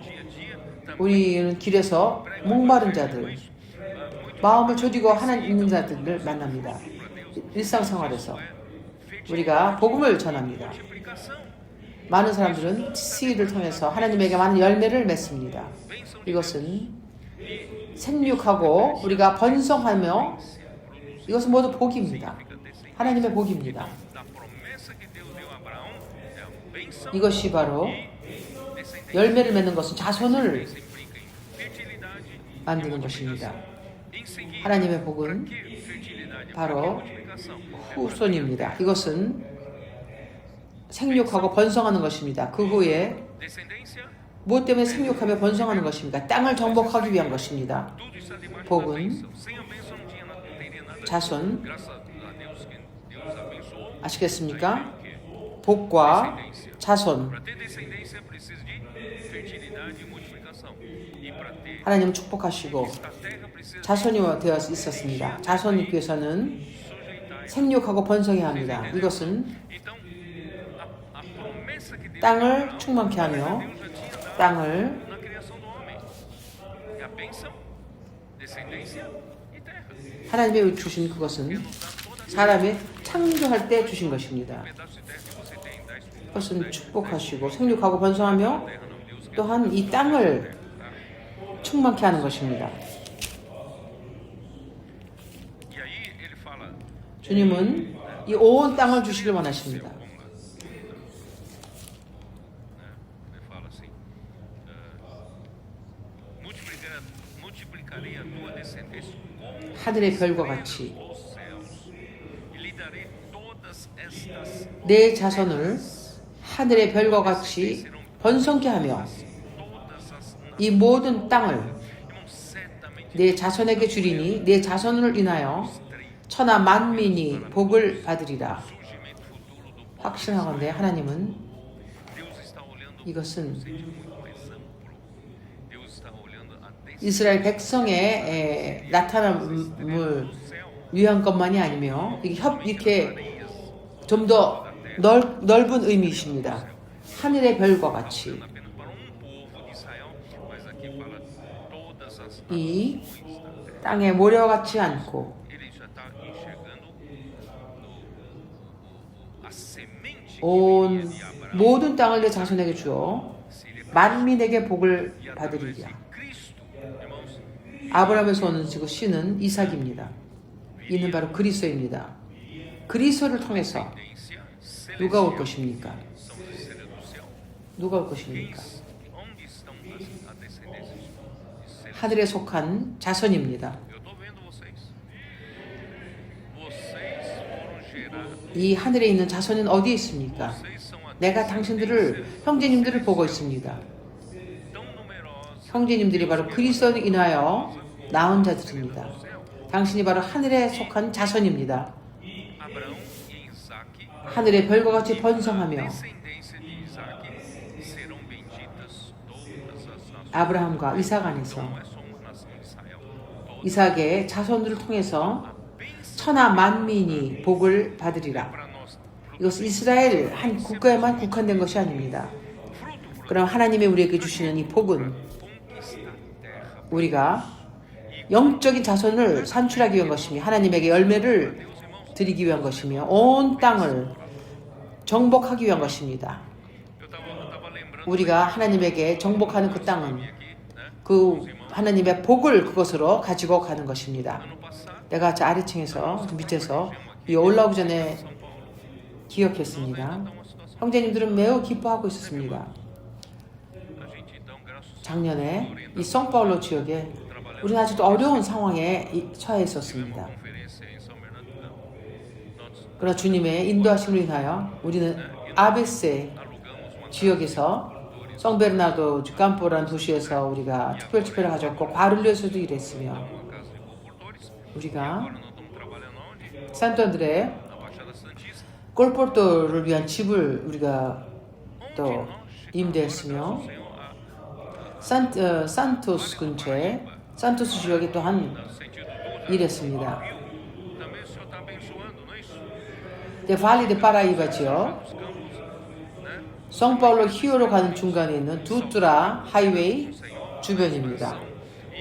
우리는 길에서 목마른 자들, 마음을 졸이고 하나님 있는 자들을 만납니다. 일상생활에서 우리가 복음을 전합니다. 많은 사람들은 TC를 통해서 하나님에게 많은 열매를 맺습니다. 이것은 생육하고 우리가 번성하며 이것은 모두 복입니다. 하나님의 복입니다. 이것이 바로 열매를 맺는 것은 자손을 만드는 것입니다. 하나님의 복은 바로 후손입니다. 이것은 생육하고 번성하는 것입니다. 그 후에 무엇 때문에 생육하며 번성하는 것입니까? 땅을 정복하기 위한 것입니다. 복은 자손 아시겠습니까? 복과 자손 하나님은 축복하시고 자손이 되어 있었습니다. 자손이 있기 위해서는 생육하고 번성해야 합니다. 이것은 땅을 충만케 하며 땅을 하나님이 주신 그것은 사람이 창조할 때 주신 것입니다. 그것은 축복하시고 생육하고 번성하며 또한 이 땅을 충만케 하는 것입니다. E aí ele fala, 주님은 이 온 땅을 주시길 원하십니다. ele fala assim, multiplicarei a tua descendência como 하늘의 별과 같이 os céus, e lhe darei todas estas 내 자손을 하늘의 별과 같이 번성케 하며 todas as 이 모든 땅을 irmãos, certamente 내 자손에게 주리니 내 자손을 인하여 천하 만민이 복을 받으리라. surgimento futuro do povo. 확신하건대 하나님은 Deus está olhando 이것은 muito mais amplo. Deus está olhando a 이스라엘 백성의 나타남을 위한 것만이 아니며 이렇게 좀 더 넓은 의미이십니다. 하늘의 별과 같이 apenas para povo de Israel, mas aqui fala todas as 이 nações da terra. 땅에 모려같지 않고 Ele já está enxergando a semente que 온 viria de Abraão. 모든 땅을 내 자손에게 주어 만민에게 복을 E através de 받으리라. Cristo, irmãos, 아브라함에서 오는 지금 씨는 이삭입니다. 이는 바로 그리스도입니다. 그리스도를 통해서 tendência 누가 올 celestial 것입니까? são os seres do céu. 누가 올 것입니까? Onde estão a descendência de seres? 하늘에 속한 자손입니다. Eu estou vendo vocês. Vocês foram gerados. 이 하늘에 있는 자손은 어디에 있습니까? Vocês são a 내가 당신들을 형제님들을 보고 있습니다. tão numerosa. 형제님들이 바로 그리스도를 인하여 낳은 자들입니다. 당신이 바로 하늘에 속한 자손입니다. Abraão e Isaac, 하늘의 별과 같이 번성하며 descendência de Isaac, serão benditas todas as nações. 아브라함과 이삭 안에서 Não é só uma nação de Israel. Todas 이삭의 자손들을 통해서 a bênção 천하 만민이 복을 받으리라. para nós. 이것은 이스라엘 한 국가에만 국한된 것이 아닙니다. Fruto 그럼 하나님이 우리에게 주시는 이 복은 conquista a terra. 우리가 영적인 자손을 산출하기 위한 것이며 하나님에게 열매를 Deus, irmãos, 드리기 위한 것이며 온 땅을 정복하기 위한 것입니다. eu estava lembrando 우리가 하나님에게 정복하는 그 땅은 aqui, né? 그 하나님의 복을 그것으로 가지고 가는 것입니다. Ano passado, 내가 저 아래층에서 밑에서 이 올라오기 전에 São Paulo, 기억했습니다. então uma situação. 형제님들은 매우 기뻐하고 있었습니다. A gente então, graças a 작년에 이 성파울로 지역에 우리는 아직도 어려운 상황에 처해 Deus, 있었습니다. conferência em São Bernardo. Nós 그러나 주님의 인도하심을 인하여 우리는 아베세 alugamos uma 지역에서 성베르나도 캄포라는 도시에서 우리가 특별 집회를 가졌고 과를리에서도 일했으며 casa de comportores. 우리가 Agora nós estamos trabalhando onde? 산토안드레 Na Baixada Santista. 골포르토를 위한 집을 우리가 또 Onde nós 임대했으며 chegamos, Senhor, 산토스 근처에 산토스 지역에 또한 no sentido do 일했습니다. também o Senhor está abençoando, não é isso? 데발리 데 파라이바 지역 Os campos, né? 성파울로 히오로 가는 중간에 있는 두뚜라 하이웨이 주변입니다.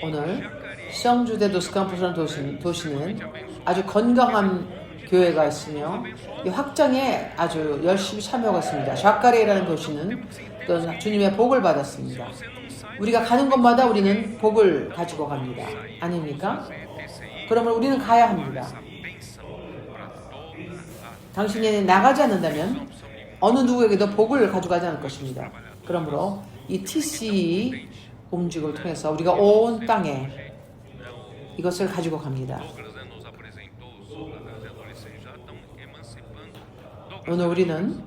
오늘 성주대 스캄포스라는 도시는 아주 건강한 교회가 있으며 이 확장에 아주 열심히 참여하고 있습니다. 샤카레라는 도시는 또 주님의 복을 받았습니다. 우리가 가는 곳마다 우리는 복을 가지고 갑니다. 아닙니까? 그러면 우리는 가야 합니다. 당신이 나가지 않는다면 어느 누구에게도 복을 가져가지 않을 것입니다. 그러므로 이 TC 움직임을 통해서 우리가 온 땅에 이것을 가지고 갑니다. Douglas nos apresentou os adolescentes já estão emancipando. Douglas, 오늘 우리는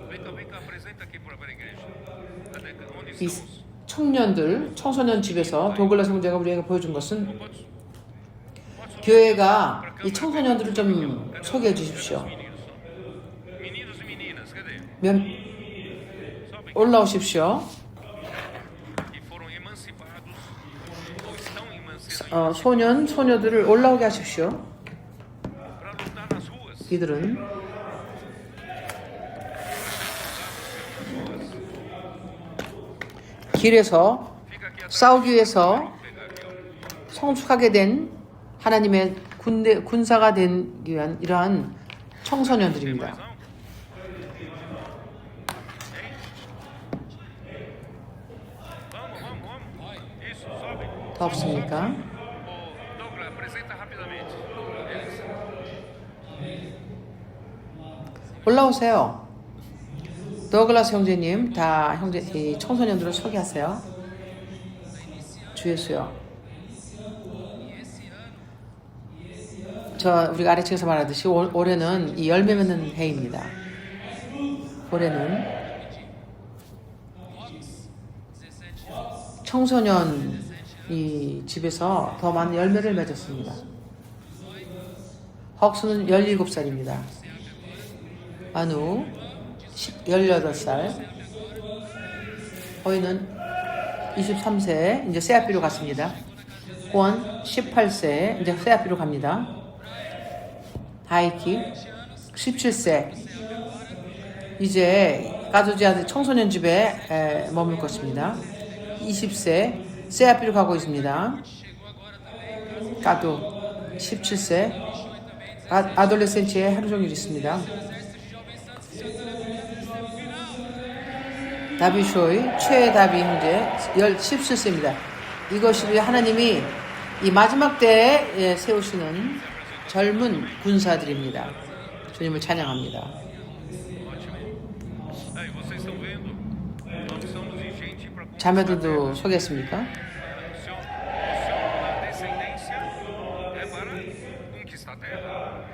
vem cá, apresenta aqui para a igreja. Cadê? Onde 이 estão os? 청년들, 청소년 집에서 도글라스 형제가 우리에게 보여준 것은 교회가 이 청소년들을 좀 소개해 주십시오. Meninos e meninas, cadê? 면 올라오십시오. Que foram emancipados ou estão emancipados 소년, 소녀들을 올라오게 하십시오. para lutar nas ruas. 이들은 길에서 Fica aqui atrás. 싸우기 위해서 Vou pegar aqui, ó. 성숙하게 된 하나님의 군사가 되기 위한 이러한 청소년들입니다. Mais alto. 더 없습니까? Ô, Douglas, apresenta rapidamente. Eles. 올라오세요. 더글라스 형제님, 다 형제 이 청소년들을 소개하세요. 주 예수요. 우리가 아래층에서 말하듯이 올해는 이 열매 맺는 해입니다. 올해는 청소년 이 집에서 더 많은 열매를 맺었습니다. 헉수는 17살입니다. 만우 18살, 허이는 23세, 이제 새학비로 갔습니다. 호원 18세, 이제 새학비로 갑니다. 하이키 17세, 이제 가두지아들 청소년 집에 머물 것입니다. 20세, 새학비로 가고 있습니다. 가두 17세, 아돌레센치에 하루 종일 있습니다. 다비쇼의 최다비 형제 17세입니다. 이것이 하나님이 이 마지막 때에 세우시는 젊은 군사들입니다. 주님을 찬양합니다. Aí, vocês estão vendo? Nós precisamos de gente para conquistar a 자매들도 소개했습니까? terra. A descendência é para conquistar a terra.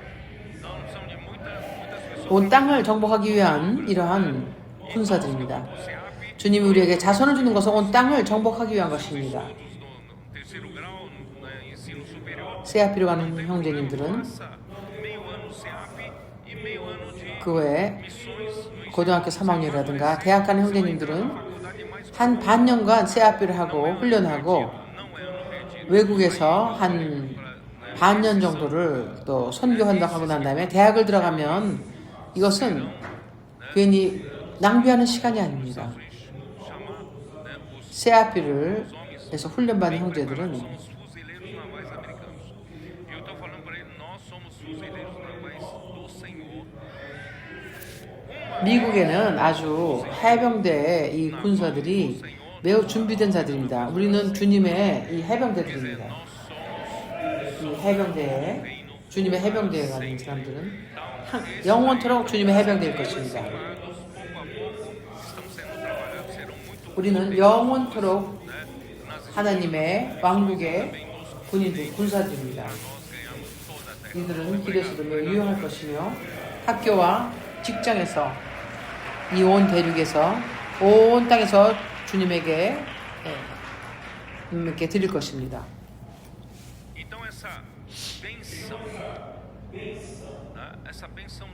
Então, nós precisamos de muitas pessoas. 온 땅을 정복하기 위한 이러한 군사들입니다. O SEAP, 주님이 우리에게 자손을 주는 것은 온 땅을 정복하기 위한 것입니다. no terceiro grau, no ensino superior, 세아피로 가는 형제님들은 passa meio ano SEAP e meio ano de 그 외에 missões no 고등학교 3학년이라든가 대학 가는 형제님들은 faculdade mais 한 반년간 세아피를 하고 훈련하고 não é ano perdido. 외국에서 한 반년 정도를 또 선교 헌덕하고 난 다음에 대학을 들어가면 이것은 괜히 낭비하는 시간이 아닙니다. Chamar, né, os 세아피를 해서 훈련받은 형제들은 somos fuzileiros navais americanos. E eu estou falando para ele, nós somos fuzileiros navais do Senhor. 미국에는 아주 해병대의 이 군사들이 매우 준비된 자들입니다. 우리는 주님의 이 해병대들입니다. 이 해병대에 주님의 해병대에 가는 사람들은 영원토록 주님의 해병대일 것입니다. 우리는 영원토록 하나님의 왕국의 군인들, 군사들입니다. 이들은 길에서도 매우 유용할 것이며 학교와 직장에서 이 온 대륙에서 온 땅에서 주님에게 드릴 것입니다. Então essa benção, né, essa benção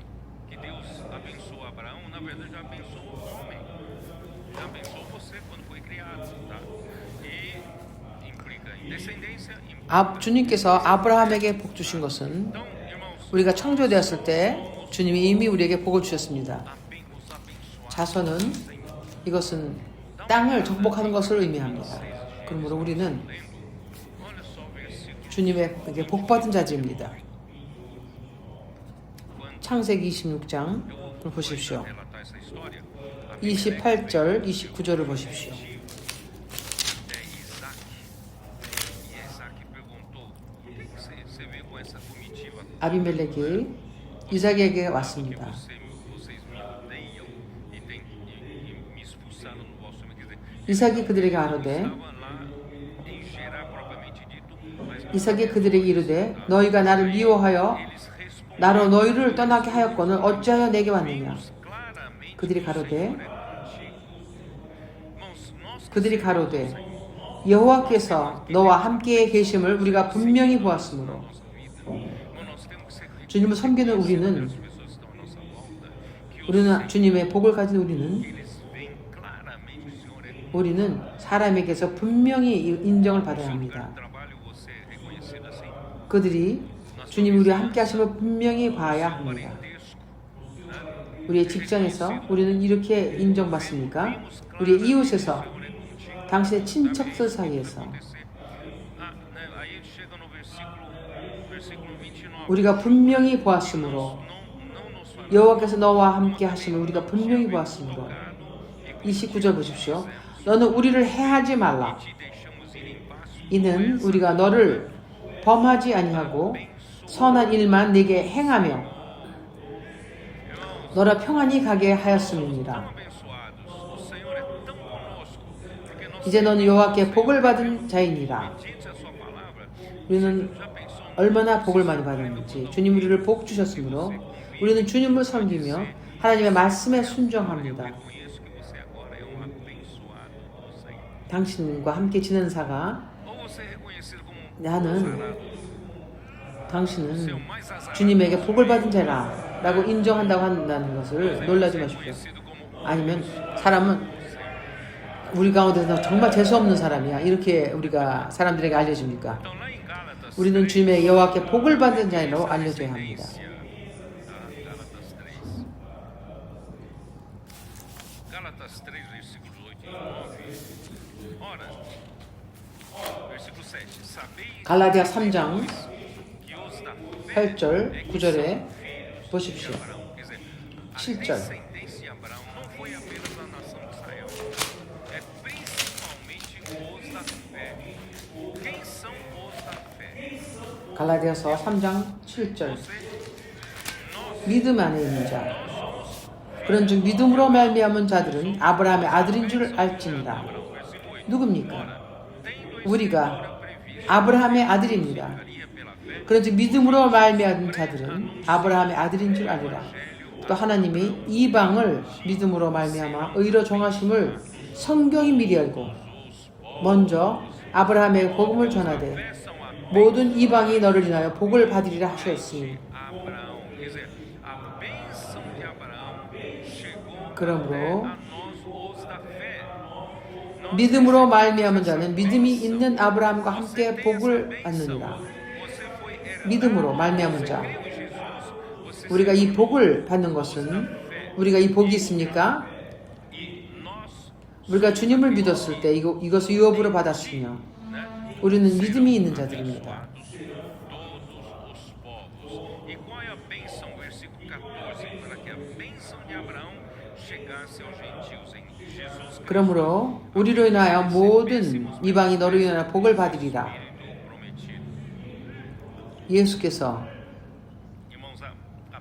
que Deus abençoou Abraão, na verdade já abençoou o homem, já abençoou você quando foi criado, tá? E implica em descendência, 주님께서 아브라함에게 복 주신 것은 então, irmãos, 우리가 창조되었을 때 주님이 이미 우리에게 복을 주셨습니다. os abençoados, 자손은 이것은 땅을 정복하는 것을 의미합니다. 그러므로 우리는 olha só o versículo, 주님에게 복받은 자들입니다. 창세기 26장 보십시오. relatar essa história, 28절, 29절을 보십시오. é Isaac, e Isaac perguntou, por que você veio com essa comitiva? 아비멜렉이 이삭에게 왔습니다. Vocês me odeiam e me expulsaram do vosso meio. Quer dizer, 이삭이 그들에게 아뢰되 estava lá em Gerar propriamente dito, mas 이삭이 그들에게 이르되 너희가 나를 미워하여 eles responderam 나로 너희를 떠나게 하였거늘 어찌하여 내게 왔느냐. claramente 그들이 que o 가로되 Senhor é contigo. Irmãos, nós 그들이 가로되 여호와께서 너와 함께 계심을 우리가 분명히 보았으므로 nós temos que ser 주님을 섬기는 우리는 as pessoas que estão à nossa volta, que 우리는 주님의 복을 가진 우리는 eles veem claramente que o Senhor é 우리는 사람에게서 분명히 인정을 받아야 합니다. trabalho, você é reconhecido assim. 그들이 주님이 우리와 함께 하심을 분명히 봐야 합니다. Parentesco, 우리의 직장에서 우리는 이렇게 인정받습니까? 우리의 이웃에서 당신의 친척들 사이에서 aí ele chega no versículo 29. 우리가 분명히 보았으므로 Não nos fará 여호와께서 너와 함께 하심을 우리가 분명히 보았으므로 29절 보십시오. 너는 우리를 해하지 말라. te deixamos ir em paz 이는 우리가 너를 범하지 아니하고 선한 일만 네게 행하며 너라 평안히 가게 하였음이니라. abençoados. O Senhor é tão conosco, porque nós 이제 너는 여호와께 복을 받은 자이니라. obedientes à sua palavra. 우리는 Já pensou 얼마나 복을 많이 받았는지. 주님 우리를 복 주셨으므로 우리는 주님을 섬기며 하나님의 말씀에 순종합니다. reconheço que você agora é um abençoado do Senhor. 당신과 함께 지낸 사가 Ou você é reconhecido como um 나는 azarado, 당신은 o mais azarado, 주님에게 복을 받은 자라 라고 인정한다고 한다는 것을 놀라지 마십시오. reconhecido como 아니면 사람은 우리 가운데서 정말 재수없는 사람이야 이렇게 우리가 사람들에게 알려집니까? Então lá em Gálatas 우리는 주님의 여호와께 복을 받은 자라고 알려줘야 합니다. Gálatas 3, versículos 8 e 9. Ora, versículo 7. Sabeis 갈라디아 3장 que os da fé 8절 9절에 보십시오. Abraão, quer dizer, a 7절. descendência de Abraão não foi apenas a nação de Israel, é principalmente os da fé. Quem são os da fé? 갈라디아서 3장 7절 Você, nós 믿음 안에 있는 자 그런즉 믿음으로 말미암은 자들은 아브라함의 아들인 줄 알지니라. versículo 8. 누굽니까? Tendo 우리가 아브라함의 아들입니다. estaria pela fé, 그런즉 믿음으로 말미암은 자들은 아브라함의 아들인 줄 알리라. 또 하나님이 이방을 믿음으로 말미암아 의로 정하심을 성경이 미리 알고 먼저 아브라함의 복음을 전하되 peçam a 모든 이방이 너를 인하여 복을 받으리라 하셨으니 Abraão, quer dizer, a bênção de Abraão chegou 그러므로 a nós os da fé. 믿음으로 말미암은 자는 믿음이 있는 아브라함과 함께 복을 받느니라. Você foi 믿음으로 말미암은 자 em Jesus. Você 우리가 이 복을 받는 것은 우리가 이 복이 있습니까? e nós, 우리가 주님을 믿었을 때 이것을 유업으로 받았으며 né? 우리는 믿음이 있는 자들입니다. Todos os povos. E qual é a bênção? Versículo 14. Para que a bênção de Abraão chegasse aos gentios em Jesus Cristo. 그러므로 우리로 인하여 모든 이방이 너로 인하여 복을 받으리라. Prometido. 예수께서 Irmãos,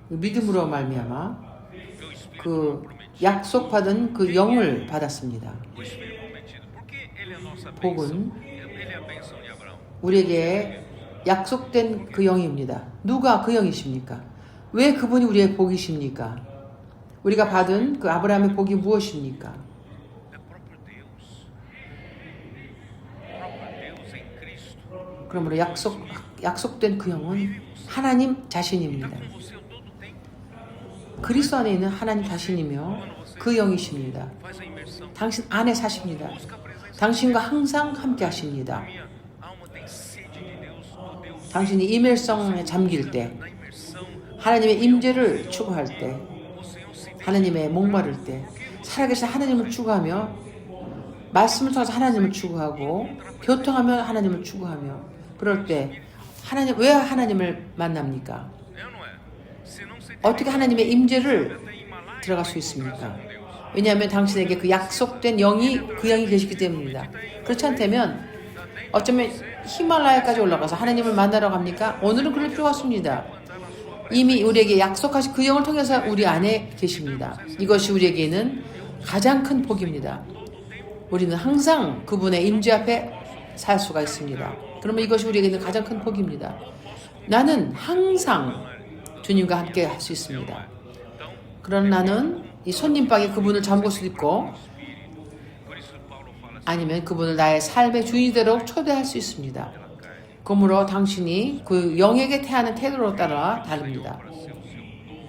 믿음으로 말미암아 o Espírito 그 prometido. 약속받은 그 영을 받았습니다. O Espírito prometido. Porque ele é a nossa bênção. 복은 Ele é a bênção de Abraão. 우리에게 약속된 그 영입니다. 누가 그 영이십니까? 왜 그분이 우리의 복이십니까? 우리가 받은 그 아브라함의 복이 무엇입니까? É próprio Deus. Próprio Deus em Cristo. 그러므로 약속된 그 영은 하나님 자신입니다. Com você o todo tempo. 그리스도 안에 있는 하나님 자신이며 그 영이십니다. Faz a imersão. 당신 안에 사십니다. Busca a presença. 당신과 항상 함께 하십니다. Minha alma tem sede de Deus. Do Deus. 당신이 이멜성에 잠길 때, Na imersão, 하나님의 임재를 추구할 때, o Senhor se 하나님의 목마를 때, 살아계신 하나님을 추구하며 말씀을 통해서 하나님을 추구하고 교통하며 하나님을 추구하며 그럴 때 왜 하나님을 만납니까? é ou não é? Se não se 어떻게 하나님의 임재를 tem Himalaia, 들어갈 수 있습니까? 왜냐하면 당신에게 그 약속된 영이 그 영이 계시기 때문입니다. 그렇지 않다면 어쩌면 히말라야까지 올라가서 하나님을 만나러 갑니까? 오늘은 그럴 필요가 없습니다. 이미 우리에게 약속하신 그 영을 통해서 우리 안에 계십니다. 이것이 우리에게는 가장 큰 복입니다. 우리는 항상 그분의 임재 앞에 살 수가 있습니다. 그러면 이것이 우리에게는 가장 큰 복입니다. 나는 항상 주님과 함께 할 수 있습니다. 그런 나는 이 손님방에 그분을 잠글 수도 있고 Por isso Paulo fala assim, 아니면 그분을 나의 삶의 주인대로 초대할 수 있습니다. 그러므로 당신이 그 영에게 태하는 태도로 따라 다릅니다. para ser o seu dono,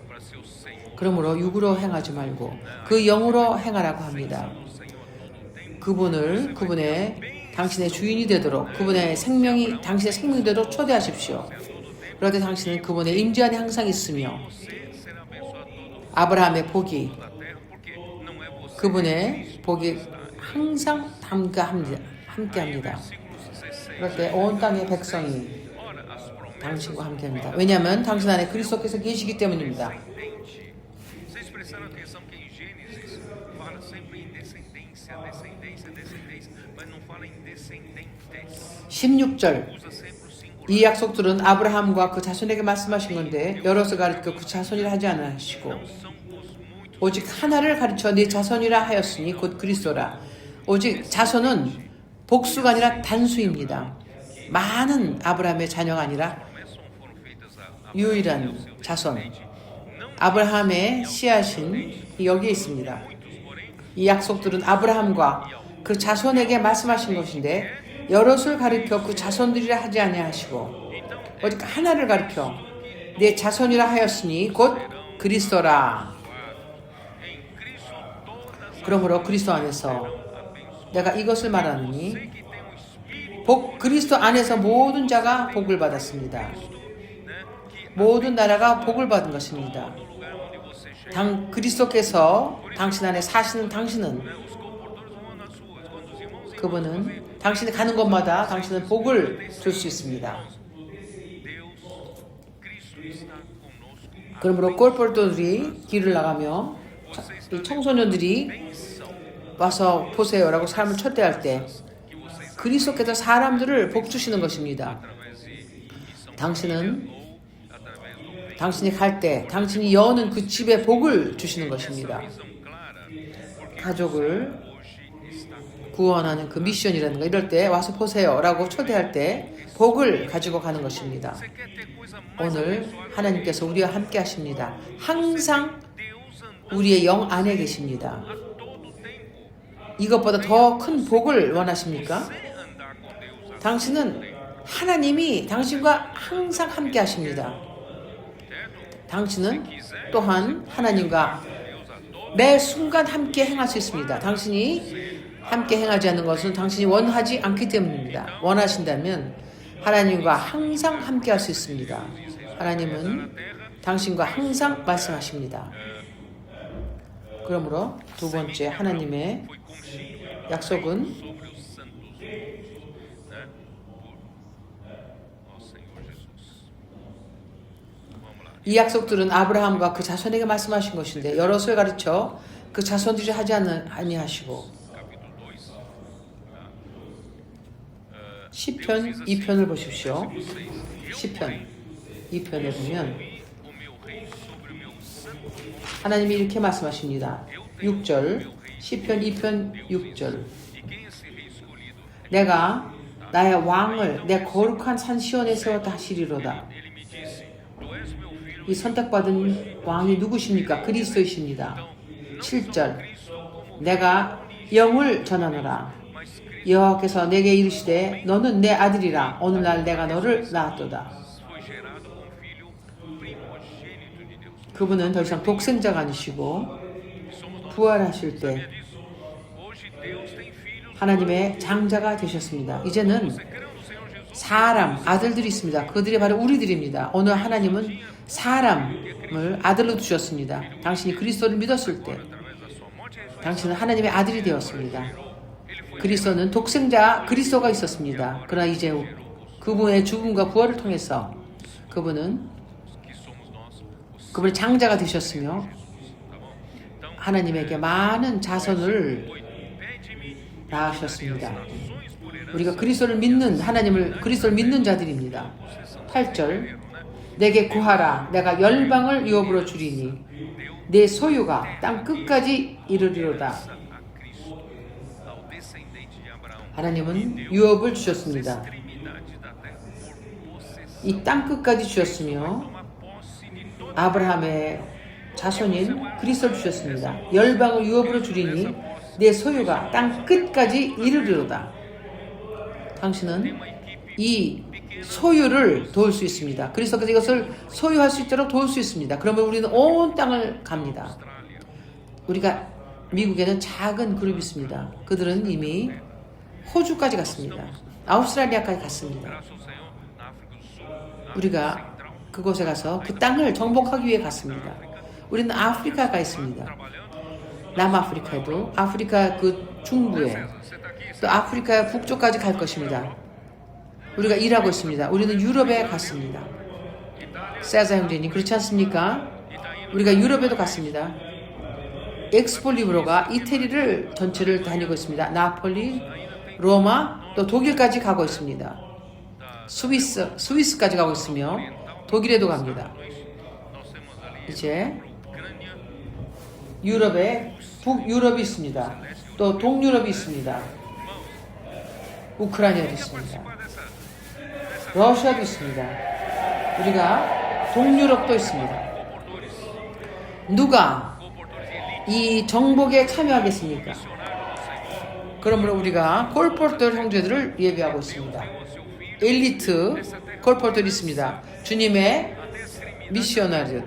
para ser o Senhor. 그러므로 육으로 행하지 말고 그 영으로 행하라고 합니다. O Senhor a todo tempo. 그분의 당신의 주인이 되도록 그분의 생명이 당신의 생명이 되도록 초대하십시오. 그럴 때 당신은 그분의 임재 안에 항상 있으며 Você será abençoado todo 아브라함의 복이 da terra, porque não é você. 그분의 복이 항상 함께합니다. Versículo 16. 그럴 때 온 땅의 백성이 Ora, as promessas 당신과 함께합니다. 왜냐하면 당신 안에 그리스도께서 계시기 때문입니다. descendente. Vocês prestaram atenção que em Gênesis fala sempre em descendência descendência, descendência, descendência, mas não fala em descendentes. 16절. Usa sempre o singular. 이 약속들은 아브라함과 그 자손에게 말씀하신 건데 여러서 가르쳐 그 자손이라 하지 않으시고 Não são os muitos. 오직 하나를 가르쳐 네 자손이라 하였으니 곧 그리스도라. 오직 자손은 복수가 아니라 단수입니다. 많은 아브라함의 자녀가 아니라 Promessas foram feitas a 유일한 자손. 아브라함의 씨앗인 여기에 있습니다. muitos, porém, 이 약속들은 아브라함과 그 자손에게 말씀하신 것인데 여럿을 가르쳐 그 자손들이라 하지 아니하시고 오직 하나를 가르쳐 내 자손이라 하였으니 곧 그리스도라. em Cristo todas 그러므로 그리스도 안에서 내가 이것을 말하노니 que tem o Espírito, 복 그리스도 안에서 모든 자가 복을 받았습니다. né, que 모든 나라가 복을 받은 것입니다. no lugar onde você chega, 그리스도께서 당신 안에 사시는 당신은 os comportadores vão nas ruas, quando os irmãos 그분은 당신이 가는 곳마다 당신은 복을 줄 수 있습니다. Deus, Cristo está conosco. 그러므로 꼴벌들이 길을 나가며 이 청소년들이 Bênção 와서 보세요라고 사람을 초대할 때 que vocês 그리스도께서 사람들을 복 주시는 것입니다. através de missão 당신은 ou através do reino. 당신이 갈 때 당신이 여는 그 집에 복을 주시는 것입니다. Visão clara, porque 가족을 hoje está conosco. 구원하는 그 미션이라는 거 이럴 때 와서 보세요라고 초대할 때 복을 가지고 가는 것입니다. Você quer ter coisa mais 오늘 abençoada? 하나님께서 우리와 함께 하십니다. 항상 Deus andando 우리의 영 안에 계십니다. a todo tempo. 이것보다 더 큰 복을 원하십니까? Você andar com Deus a 당신은 하나님이 당신과 항상 함께 하십니다. certo? 당신은 또한 하나님과 Deus a todo 매 순간 함께 행할 수 있습니다. 당신이 함께 행하지 않는 것은 당신이 원하지 않기 때문입니다. 원하신다면 하나님과 항상 함께 할 수 있습니다. 하나님은 당신과 항상 말씀하십니다. 그러므로 두 번째 하나님의 foi constituído 약속은 sobre os santos, né? Ó Senhor Jesus. Vamos lá. 이 약속들은 아브라함과 그 자손에게 말씀하신 것인데 여럿을 가르쳐 그 자손들이 하지 아니하시고 Capítulo 2. 시편 2편을 보십시오. 시편 2편에 보면 O meu rei sobre o meu santo monte. 하나님이 이렇게 말씀하십니다. 6절 시편 2편 6절 E quem é esse rei escolhido? 내가 나의 왕을 내 거룩한 산 시온에 세웠다 하시리로다. Ele me disse: Tu és meu filho. 이 선택받은 왕이 누구십니까? 그리스도이십니다. 7절 내가 영을 전하노라. Mas Cristo 여호와께서 내게 이르시되 너는 내 아들이라 오늘날 내가 너를 낳았도다. foi gerado como filho primogênito de Deus. 그분은 더 이상 독생자가 아니시고 Somos nós. 부활하실 때 Sabia disso? Hoje Deus tem filhos. 하나님의 장자가 되셨습니다. 이제는 Você crê no Senhor Jesus? 사람, 아들들이 있습니다. 그들이 바로 우리들입니다. 오늘 하나님은 사람을 아들로 두셨습니다. 당신이 그리스도를 믿었을 때 Através da sua morte e ressurreição. 당신은 하나님의 아들이 되었습니다. 그리스도는 독생자 그리스도가 있었습니다. 그러나 이제 그분의 죽음과 부활을 통해서 그분은 Que somos nós. Os 그분의 장자가 되셨으며 tá bom? Então, 하나님에게 많은 자손을 8. Pede-me 낳으셨습니다. nações por herança. 우리가 그리스도를 믿는 하나님을 그리스도를 믿는 자들입니다. 8절 내게 구하라 내가 열방을 유업으로 주리니 내 소유가 땅 끝까지 이르리로다. A Cristo, ao descendente de Abraão, 하나님은 유업을 주셨습니다. extremidade da terra, por possessão, 이 땅 끝까지 주셨으며 toma posse de toda 아브라함의 자손인 그리스도를 주셨습니다. 열방을 유업으로 주리니 내 소유가 땅 끝까지 이르리로다. 당신은 이 소유를 도울 수 있습니다. 그리스도께서 이것을 소유할 수 있도록 도울 수 있습니다. 그러면 우리는 온 땅을 갑니다. 우리가 미국에는 작은 그룹이 있습니다. 그들은 이미 호주까지 갔습니다. 아우스트랄리아까지 갔습니다. graça ao Senhor, na África do Sul, na 우리가 그곳에 가서 그 땅을 정복하기 위해 갔습니다. 우리는 아프리카가 있습니다. trabalhando. 남아프리카에도 아프리카 그 중부에 Você está aqui, 또 아프리카 북쪽까지 갈 것입니다. 우리가 일하고 있습니다. 우리는 유럽에 갔습니다. Itália, 세자 형제님 그렇지 않습니까? e está indo 우리가 유럽에도 갔습니다. 엑스폴리브로가 이태리를 전체를 다니고 있습니다. 나폴리, 로마, 또 독일까지 가고 있습니다. 스위스까지 가고 있으며 독일에도 갑니다. 이제 유럽에 북유럽이 있습니다. 또 동유럽이 있습니다. 우크라이나도 있습니다. 러시아도 있습니다. 우리가 동유럽도 있습니다. 누가 이 정복에 참여하겠습니까? 그러므로 우리가 콜포르트 형제들을 예배하고 있습니다. 엘리트 콜포르트들이 있습니다. 주님의 미셔너리들,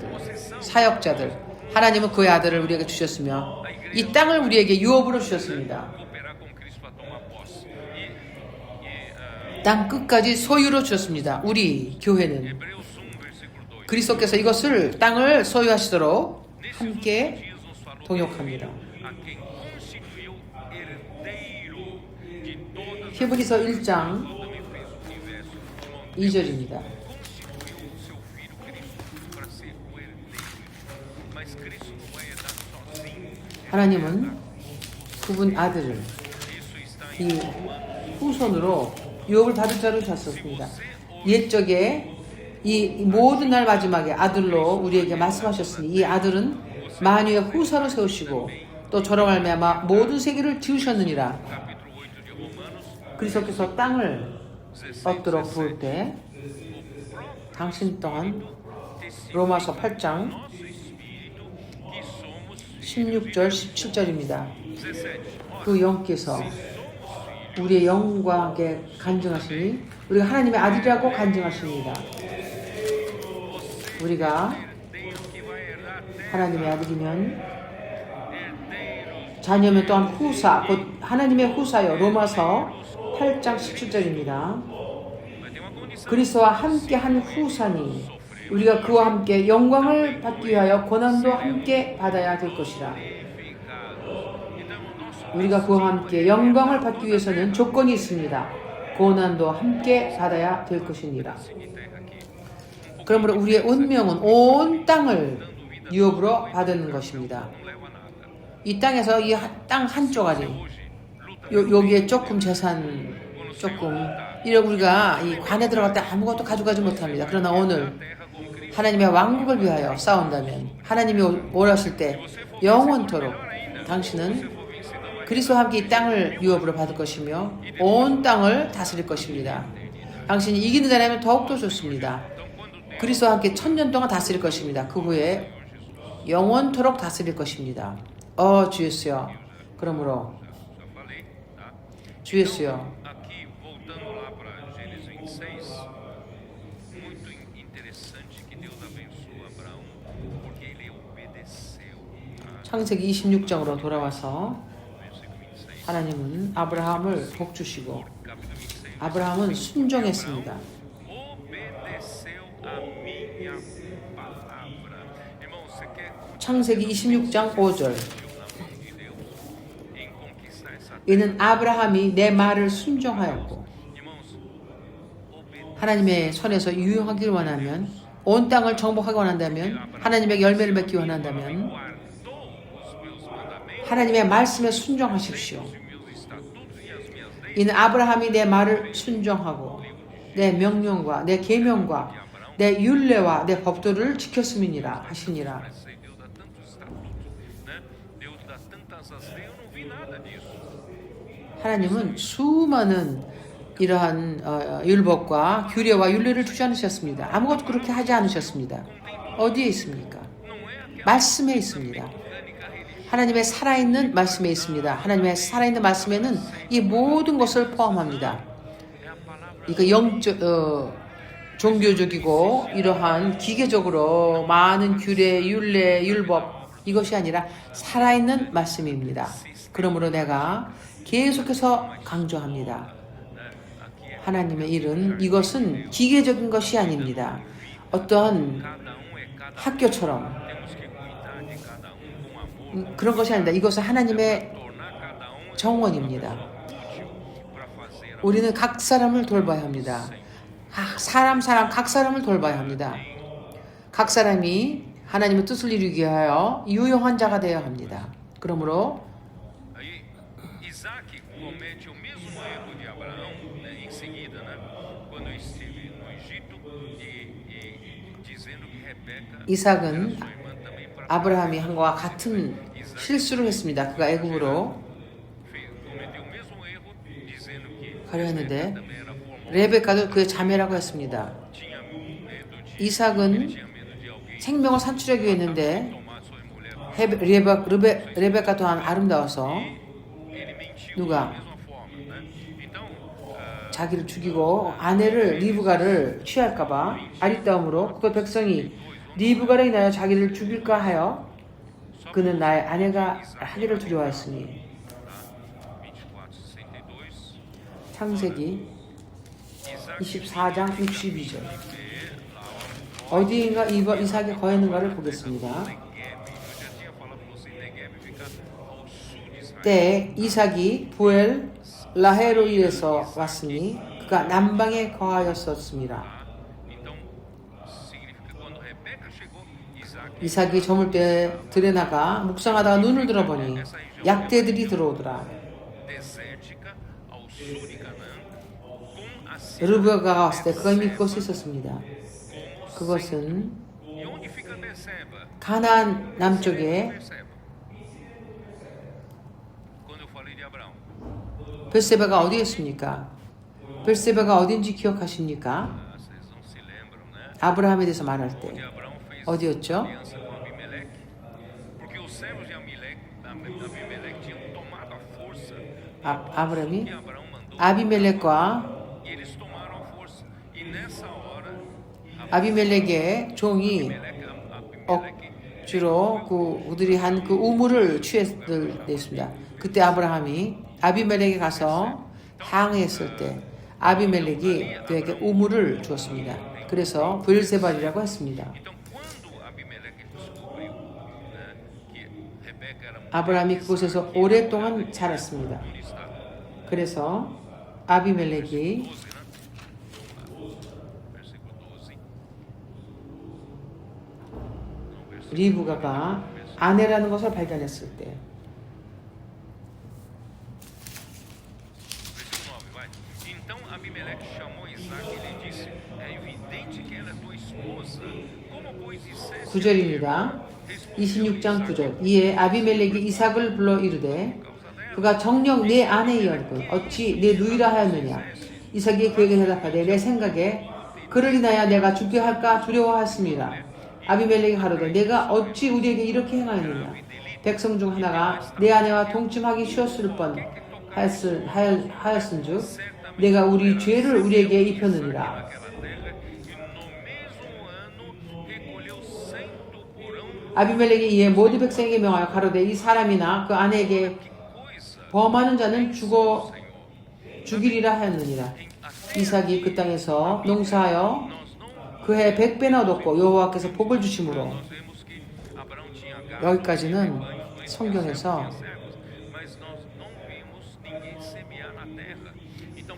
사역자들. 하나님은 그의 아들을 우리에게 주셨으며 이 땅을 우리에게 유업으로 주셨습니다. 땅 끝까지 소유로 주셨습니다. 우리 교회는 그리스도께서 이것을 땅을 소유하시도록 함께 동역합니다. 히브리서 1장 2절입니다. 하나님은 그분 아들을 이 후손으로 유업을 받을 자로 주셨습니다. 옛적에 이 모든 날 마지막에 아들로 우리에게 말씀하셨으니 이 아들은 만유의 후사로 세우시고 또 저로 말미암아 모든 세계를 지으셨느니라. 그리스도께서 땅을 얻도록 부을 때 당신 또한 로마서 8장 16절 17절입니다. 그 영께서 우리의 영광에 간증하시니 우리가 하나님의 아들이라고 간증하십니다. 우리가 하나님의 아들이면 자녀면 또한 후사 곧 하나님의 후사요. 로마서 8장 17절입니다. 그리스도와 함께 한 후사니 우리가 그와 함께 영광을 받기 위하여 고난도 함께 받아야 될 것이라. 우리가 그와 함께 영광을 받기 위해서는 조건이 있습니다. 고난도 함께 받아야 될 것이니라. 그러므로 우리의 운명은 온 땅을 유업으로 받는 것입니다. 이 땅에서 이 땅 한 쪼가리 여기에 조금 재산 조금 이런 우리가 이 관에 들어갈 때 아무것도 가져가지 못합니다. 그러나 오늘 하나님의 왕국을 위하여 싸운다면 하나님이 오셨을 때 영원토록 당신은 그리스도와 함께 이 땅을 유업으로 받을 것이며 온 땅을 다스릴 것입니다. 당신이 이기는 자라면 더욱더 좋습니다. 그리스도와 함께 1000년 동안 다스릴 것입니다. 그 후에 영원토록 다스릴 것입니다. 주 예수여. 그러므로 주 예수여. 창세기 26장으로 돌아와서 하나님은 아브라함을 복주시고 아브라함은 순종했습니다. 창세기 26장 5절 이는 아브라함이 내 말을 순종하였고 하나님의 손에서 유용하기를 원하면 온 땅을 정복하기 원한다면 하나님의 열매를 맺기 원한다면 하나님의 말씀에 순종하십시오. 이는 아브라함이 내 말을 순종하고 내 명령과 내 계명과 내 율례와 내 법도를 지켰음이니라 하시니라. 하나님은 수많은 이러한 율법과 규례와 율례를 주지 않으셨습니다. 아무것도 그렇게 하지 않으셨습니다. 어디에 있습니까? 말씀에 있습니다. 하나님의 살아있는 말씀에 있습니다. 하나님의 살아있는 말씀에는 이 모든 것을 포함합니다. 그러니까 종교적이고 이러한 기계적으로 많은 규례, 율례, 율법 이것이 아니라 살아있는 말씀입니다. 그러므로 내가 계속해서 강조합니다. 하나님의 일은 이것은 기계적인 것이 아닙니다. 어떤 학교처럼 그런 것이 아니다. 이것은 하나님의 정원입니다. 우리는 각 사람을 돌봐야 합니다. 사람 각 사람을 돌봐야 합니다. 각 사람이 하나님의 뜻을 이루기 위하여 유용한 자가 되어야 합니다. 그러므로 Aí Isaac comete o mesmo erro de Abraão, né, em seguida, né, quando esteve no Egito e dizendo que Rebeca era 이삭은 sua irmã também para 아브라함이 한 것과 같은 실수를 했습니다. 그가 애굽으로 cometeu o mesmo erro dizendo que 가려 했는데 também era formosa, 레베카도 그의 자매라고 했습니다. tinha medo de 이삭은 tinha medo de alguém 생명을 산출하기 위해 했는데 tomar sua mulher. 레베카 또한 아름다워서 Ele mentiu 누가? da mesma forma, né? Então, 자기를 죽이고 아내를 리브가를 취할까봐 아리따움으로 그 백성이 리브가를 인하여 자기를 죽일까 하여 그는 나의 아내가 하기를 두려워했으니 24:62 창세기 Isaac 24장 62절 어디인가 이삭이 거했는가를 보겠습니다. Negev, eu já tinha falado para você, Negev fica ao sul de Israel. 때 이삭이 부엘 라헤로이에서 왔으니 그가 남방에 거하였었습니다. Então, significa que quando Rebeca chegou, Isaac 이삭이 저물 때 들에 나가 묵상하다가 눈을 들어보니 약대들이 들어오더라. desértica ao sul de Canaã, com a cidade. 르브가가 왔을 때 그가 이미 그곳에 있었습니다. 그것은 E onde fica Berseba? 가나안 남쪽에 Berseba. Quando eu falei de Abraão, 벳세바가 어디였습니까? 벳세바가 어딘지 기억하십니까? vocês não se lembram, né? 아브라함에 대해서 말할 Onde 때 Abraão fez 어디였죠? aliança com Abimeleque, porque os servos de Abimeleque tinham tomado a força 아브라함이 que Abraão mandou. 아비멜렉과 E eles tomaram a força. E nessa hora, 아비멜렉의 종이 억지로 그들이 한 그 우물을 취했습니다. 그때 아브라함이 아비멜렉에 가서 항해했을 때 아비멜렉이 그에게 우물을 주었습니다. 그래서 브엘세발이라고 했습니다. então quando Abimeleque descobriu, né, que Rebeca era mulher 아브라함이 그곳에서 오랫동안 살았습니다. onde estava, 그래서 아비멜렉이 12, né? Versículo 12. Não, versículo 리브가가 아내라는 것을 발견했을 때 Versículo 9, vai. Então Abimeleque chamou Isaac e lhe disse: é evidente que ela é tua esposa. Como, pois, disseste 9절입니다. 26장 9절. 이에 아비멜렉이 이삭을 불러 이르되 그가 정녕 내 아내이었군 어찌 내 누이라 하였느냐. 이삭이 그에게 대답하되 내 생각에 그를 인하여 내가 죽게 할까 두려워하였습니다. 아비멜렉이 가로되 내가 어찌 우리에게 이렇게 행하였느냐. 백성 중 하나가 내 아내와 동침하기 쉬웠을 뻔 하였은즉 내가 우리 죄를 우리에게 입혔느니라. 아비멜렉이 이에 모든 백성에게 명하여 가로되 이 사람이나 그 아내에게 범하는 자는 죽이리라 하였느니라. 이삭이 그 땅에서 농사하여 그해 100배나 얻었고 여호와께서 복을 주심으로. 여기까지는 성경에서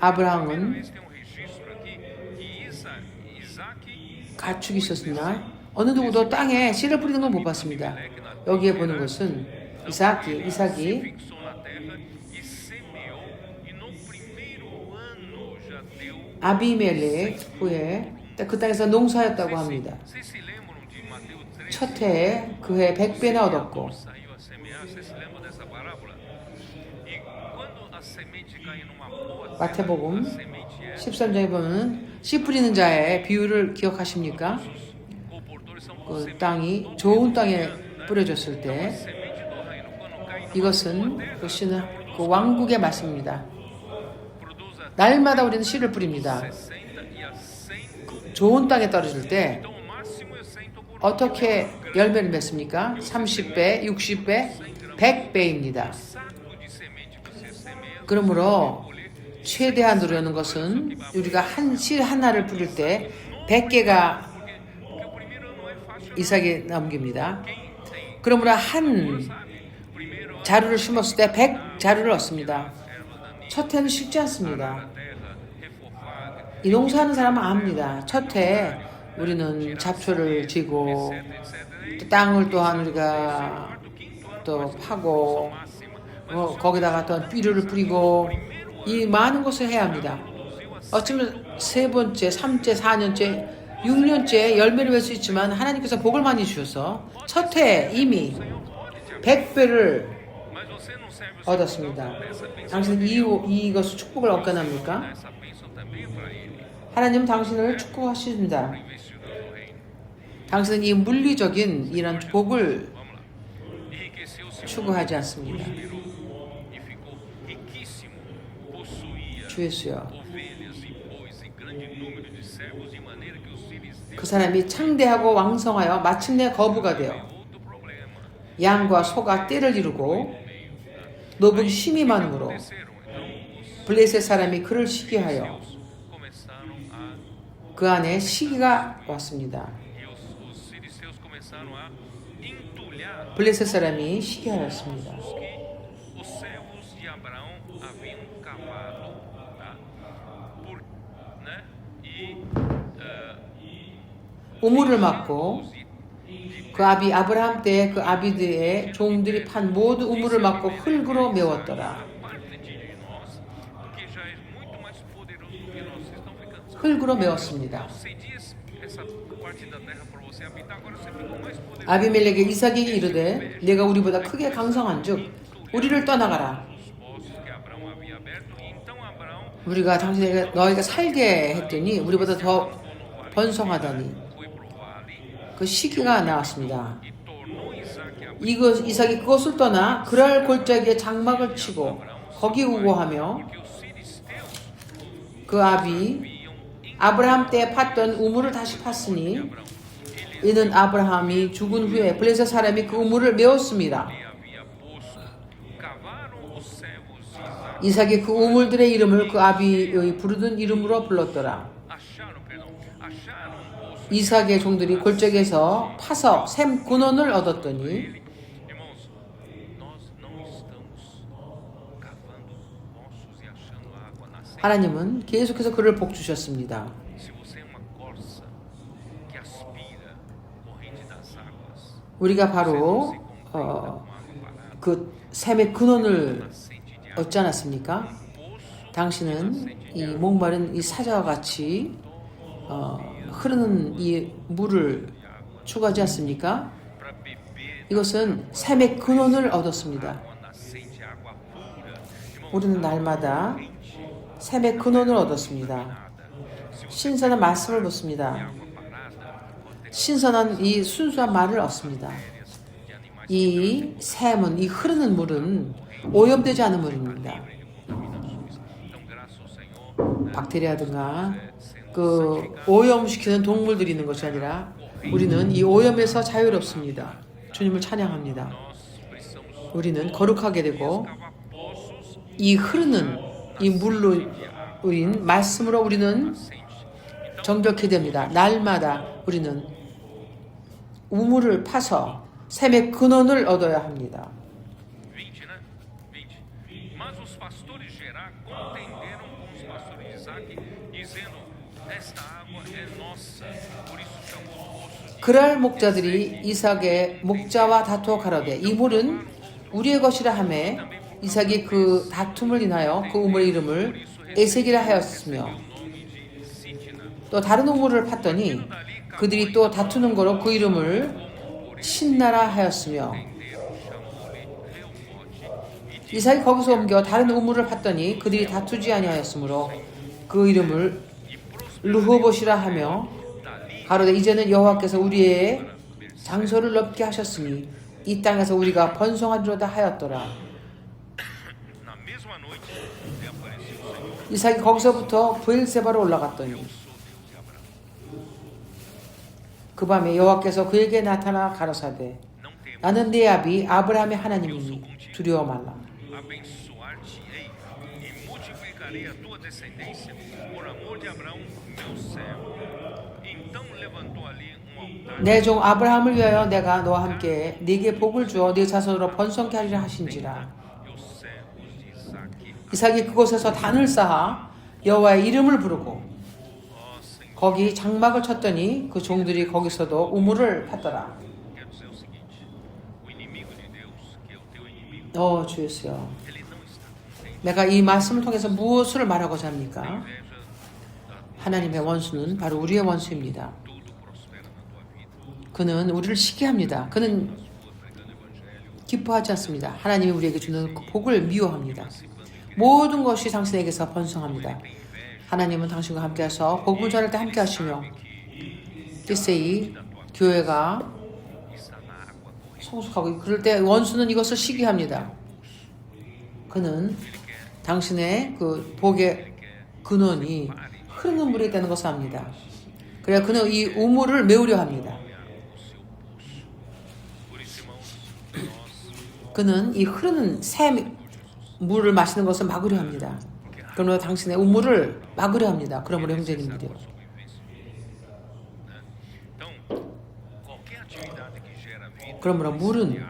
아브라함은 가축이 있었으나 어느 누구도 땅에 씨를 뿌리는 건 못 봤습니다. 여기에 보는 것은 이삭이 아비멜렉 후에 그 땅에서 농사였다고 합니다. 첫 해에 그해 100배나 얻었고 마태복음 13장에 보면 씨 뿌리는 자의 비유를 기억하십니까? 그 땅이 좋은 땅에 뿌려졌을 때 이것은 그 씨는 그 왕국의 말씀입니다. 날마다 우리는 씨를 뿌립니다. 좋은 땅에 떨어질 때 어떻게 열매를 맺습니까? 30배, 60배, 100배입니다. 그러므로 최대한으로 하는 것은 우리가 씨 하나를 뿌릴 때 100개가 이삭에 남깁니다. 그러므로 한 자루를 심었을 때 100자루를 얻습니다. 첫 해는 쉽지 않습니다. 이 농사하는 사람은 압니다. 첫 해에 우리는 잡초를 쥐고 땅을 또한 우리가 또 파고 거기다가 또 비료를 뿌리고 이 많은 것을 해야 합니다. 어쩌면 세 번째, 3째, 4년째, 6년째 열매를 맺을 수 있지만 하나님께서 복을 많이 주셔서 첫 해 이미 100배를 얻었습니다. 당신은 이것을 축복을 얻겨납니까? 하나님은 당신을 축복하십니다. 당신은 이 물리적인 이런 복을 추구하지 않습니다. 주 예수여, 그 사람이 창대하고 왕성하여 마침내 거부가 되어 양과 소가 떼를 이루고 노북이 심히 많으므로 블레셋 사람이 그를 시기하여 그 안에 시기가 왔습니다. 블레셋 사람이 시기하였습니다. 우물을 막고 그 아비 아브라함 때 그 아비들의 종들이 판 모두 우물을 막고 흙으로 메웠더라. 흙으로 메웠습니다. 아비멜렉의 이삭에게 이르되 내가 우리보다 크게 강성한즉 우리를 떠나가라. 우리가 당신에게 너희가 살게 했더니 우리보다 더 번성하다니. 그 시기가 나왔습니다. 이삭이 그것을 떠나 그랄 골짜기에 장막을 치고 거기 우고하며 그 아비 아브라함 때 팠던 우물을 다시 팠으니 이는 아브라함이 죽은 후에 블레셋 사람이 그 우물을 메웠습니다. 이삭이 그 우물들의 이름을 그 아비의 부르던 이름으로 불렀더라. 이삭의 종들이 골짜기에서 파서 샘 근원을 얻었더니 하나님은 계속해서 그를 복 주셨습니다. 우리가 바로 그 샘의 근원을 얻지 않았습니까? 당신은 이 목마른 이 사자와 같이 흐르는 이 물을 추구하지 않습니까? 이것은 샘의 근원을 얻었습니다. 우리는 날마다 샘의 근원을 얻었습니다. 신선한 말씀을 듣습니다. 신선한 이 순수한 말을 얻습니다. 이 샘은, 이 흐르는 물은 오염되지 않은 물입니다. 박테리아든가 그 오염시키는 동물들이 있는 것이 아니라 우리는 이 오염에서 자유롭습니다. 주님을 찬양합니다. 우리는 거룩하게 되고 이 흐르는 이 물로 우린 말씀으로 우리는 정결케 됩니다. 날마다 우리는 우물을 파서 샘의 근원을 얻어야 합니다. 그랄 목자들이 이삭의 목자와 다투어 가로되 이 물은 우리의 것이라 하매 이삭이 그 다툼을 인하여 그 우물의 이름을 에색이라 하였으며 또 다른 우물을 팠더니 그들이 또 다투는 거로 그 이름을 신나라 하였으며 이삭이 거기서 옮겨 다른 우물을 팠더니 그들이 다투지 아니하였으므로 그 이름을 르호봇이라 하며 가로되 이제는 여호와께서 우리의 장소를 넓게 하셨으니 이 땅에서 우리가 번성하리로다 하였더라. 이삭이 거기서부터 브엘세바로 올라갔더니 그 밤에 여호와께서 그에게 나타나 가로사대 나는 네 아비 아브라함의 하나님이니 두려워 말라. 내 종 아브라함을 위하여 내가 너와 함께 네게 복을 주어 네 자손으로 번성케 하리라 하신지라. 이삭이 그곳에서 단을 쌓아 여호와의 이름을 부르고 거기 장막을 쳤더니 그 종들이 거기서도 우물을 팠더라. 주 예수여, Ele não está. Entende? 내가 이 말씀을 통해서 무엇을 말하고자 합니까? Inveja da 하나님의 원수는 바로 우리의 원수입니다. tudo prospera na tua vida. 그는 우리를 시기합니다. 그는 Sua pregando o evangelho, 기뻐하지 않습니다. 하나님이 우리에게 주는 그 복을 미워합니다. 모든 것이 당신에게서 번성합니다. 하나님은 당신과 함께하셔서 복음을 전할 때 함께하시며 뜻세이 교회가 está na água corrente. 성숙하고 그럴 때 원수는 이것을 시기합니다. 그는 당신의 그 복의 근원이 흐르는 물이 있다는 것을 압니다. 그래야 그는 이 우물을 메우려 합니다. Por isso, irmãos, nós 그는 이 흐르는 새 물을 마시는 것을 막으려 합니다. 그러므로 당신의 우물을 막으려 합니다. 그러므로 형제님들이요. Então, qualquer atividade que gera vida, 그러므로 물은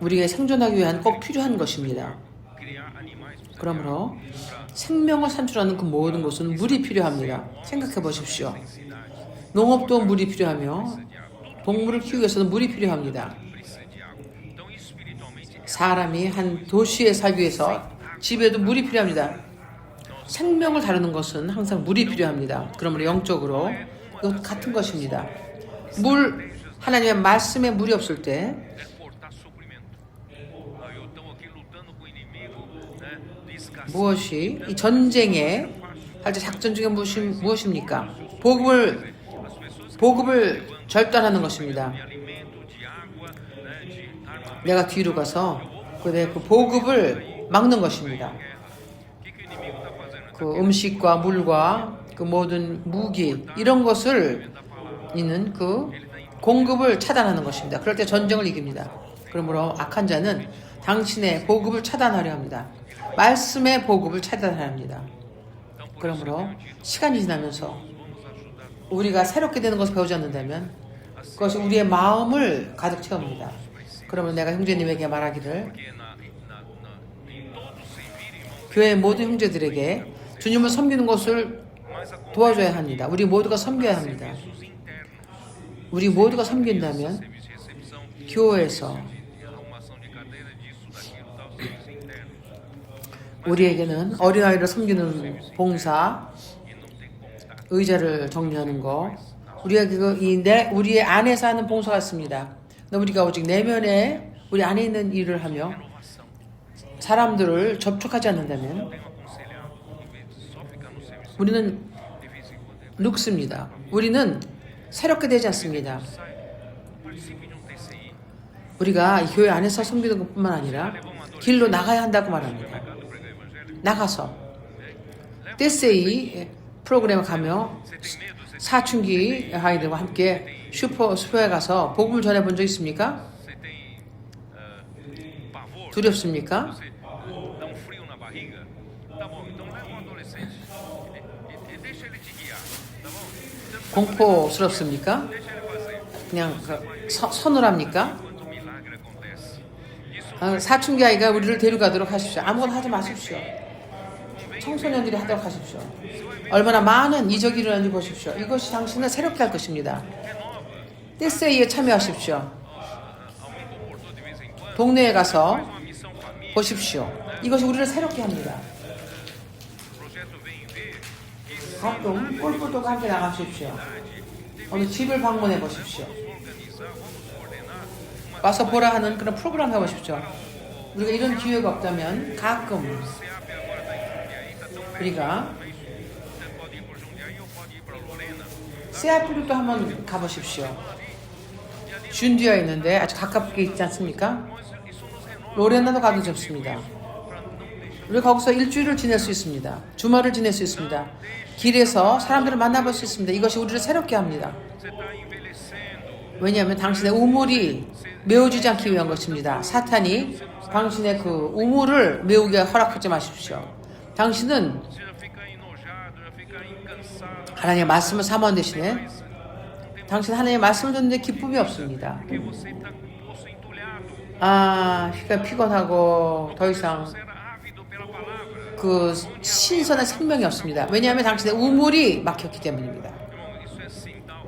우리가 생존하기 위한 꼭 필요한 것입니다. criar animais, precisa de 그러므로 생명을 산출하는 그 모든 것은 물이 필요합니다. 생각해 보십시오. 농업도 물이 필요하며 동물을 키우기 위해서는 물이 필요합니다. precisa de água. Então, espiritualmente, 사람이 한 도시에 살기 위해서 집에도 물이 필요합니다. 생명을 다루는 것은 항상 물이 필요합니다. 그러므로 영적으로 이것 같은 것입니다. 물, 하나님의 말씀에 물이 없을 때 é cortar suprimento. Eu estou aqui lutando com o inimigo, né, de escassez. 무엇이 이 전쟁에 할 때 작전 중에 무엇입니까? 보급을 절단하는 것입니다. De alimento, de água, né, de armamento. 내가 뒤로 가서 그 보급을 막는 것입니다. O que o inimigo está fazendo? 그 음식과 물과 그 모든 무기 이런 것을 있는 그 공급을 차단하는 것입니다. 그럴 때 전쟁을 이깁니다. 그러므로 악한 자는 당신의 보급을 차단하려 합니다. 말씀의 보급을 차단하려 합니다. 그러므로 시간이 지나면서 우리가 새롭게 되는 것을 배우지 않는다면 그것이 우리의 마음을 가득 채웁니다. 그러면 내가 형제님에게 말하기를 Porque em todos servir, irmãos, 교회 모든 형제들에게 주님을 섬기는 것을 mas a 도와줘야 합니다. 우리 modu가 섬겨야 합니다. serviços internos, 우리 모두가 섬긴다면 serviço de recepção, 교회에서 de arrumação de cadeira, disso, daquilo, tal, serviço interno. 우리에게는 어린아이를 섬기는 봉사, E não tem como estar 의자를 정리하는 거, 우리가 우리의 안에서 하는 봉사가 있습니다. 근데 우리가 오직 내면에 우리 안에 있는 일을 하며 inovação. 사람들을 접촉하지 않는다면 Tenho aconselhado, em vez de só ficar no serviço 우리는 de vez em quando, 눕습니다. 우리는 새롭게 되지 않습니다. sai, participe de um TCI, 우리가 이 교회 안에서 섬기는 것뿐만 아니라 길로 나가야 한다고 말합니다. mercado pregar evangelho. 나가서 떼세이 프로그램에 가며 Você tem medo? Você 사춘기 아이들과 함께 슈퍼에 가서 복음을 전해본 적 있습니까? tem pavor? 두렵습니까? Você dá frio na barriga? Tá bom, então leva um adolescente e deixa ele te guiar, tá bom? Você não 공포스럽습니까? deixa ele fazer. 그냥 서늘합니까? Quanto milagre acontece. Isso 사춘기 아이가 우리를 데려가도록 하십시오. 아무거나 하지 마십시오. 청소년들이 하도록 하십시오. 얼마나 많은 이적이 일어나는지 보십시오. 이것이 당신을 새롭게 할 것입니다. 떼세이에 참여하십시오. alguém comportou de vez em quando. 동네에 가서 Uma missão família. 보십시오. 이것이 우리를 새롭게 합니다. O projeto vem ver que 가끔 골프도 함께 나가십시오. 어느 집을 방문해 보십시오. organizar, vamos coordenar. 와서 보라 하는 그런 프로그램 해보십시오. 우리가 이런 기회가 없다면 가끔 CEAP agora está em Jundiaí, está tão perto. 우리가 Você pode ir para Jundiaí ou pode ir para Lorena. 세아필도 한번 가보십시오. 준디어 있는데 아주 가깝게 있지 않습니까? Isso nos renova. 로레나도 가도 좋습니다. 우리 거기서 일주일을 지낼 수 있습니다. 주말을 지낼 수 있습니다. 길에서 사람들을 만나볼 수 있습니다. 이것이 우리를 새롭게 합니다. Você está envelhecendo. 왜냐하면 당신의 우물이 메워지지 않기 위한 것입니다. 사탄이 당신의 그 우물을 메우게 허락하지 마십시오. 당신은 Você já fica enojado, já fica cansado. 하나님의 말씀을 사모한 대신에 당신 하나님의 말씀을 듣는데 기쁨이 없습니다. Porque você está com o osso entulhado. 그러니까 피곤하고 더 이상 Você era ávido pela palavra. 그 신선한 생명이 없습니다. 왜냐하면 당신의 우물이 막혔기 때문입니다. Irmão, isso é sinal.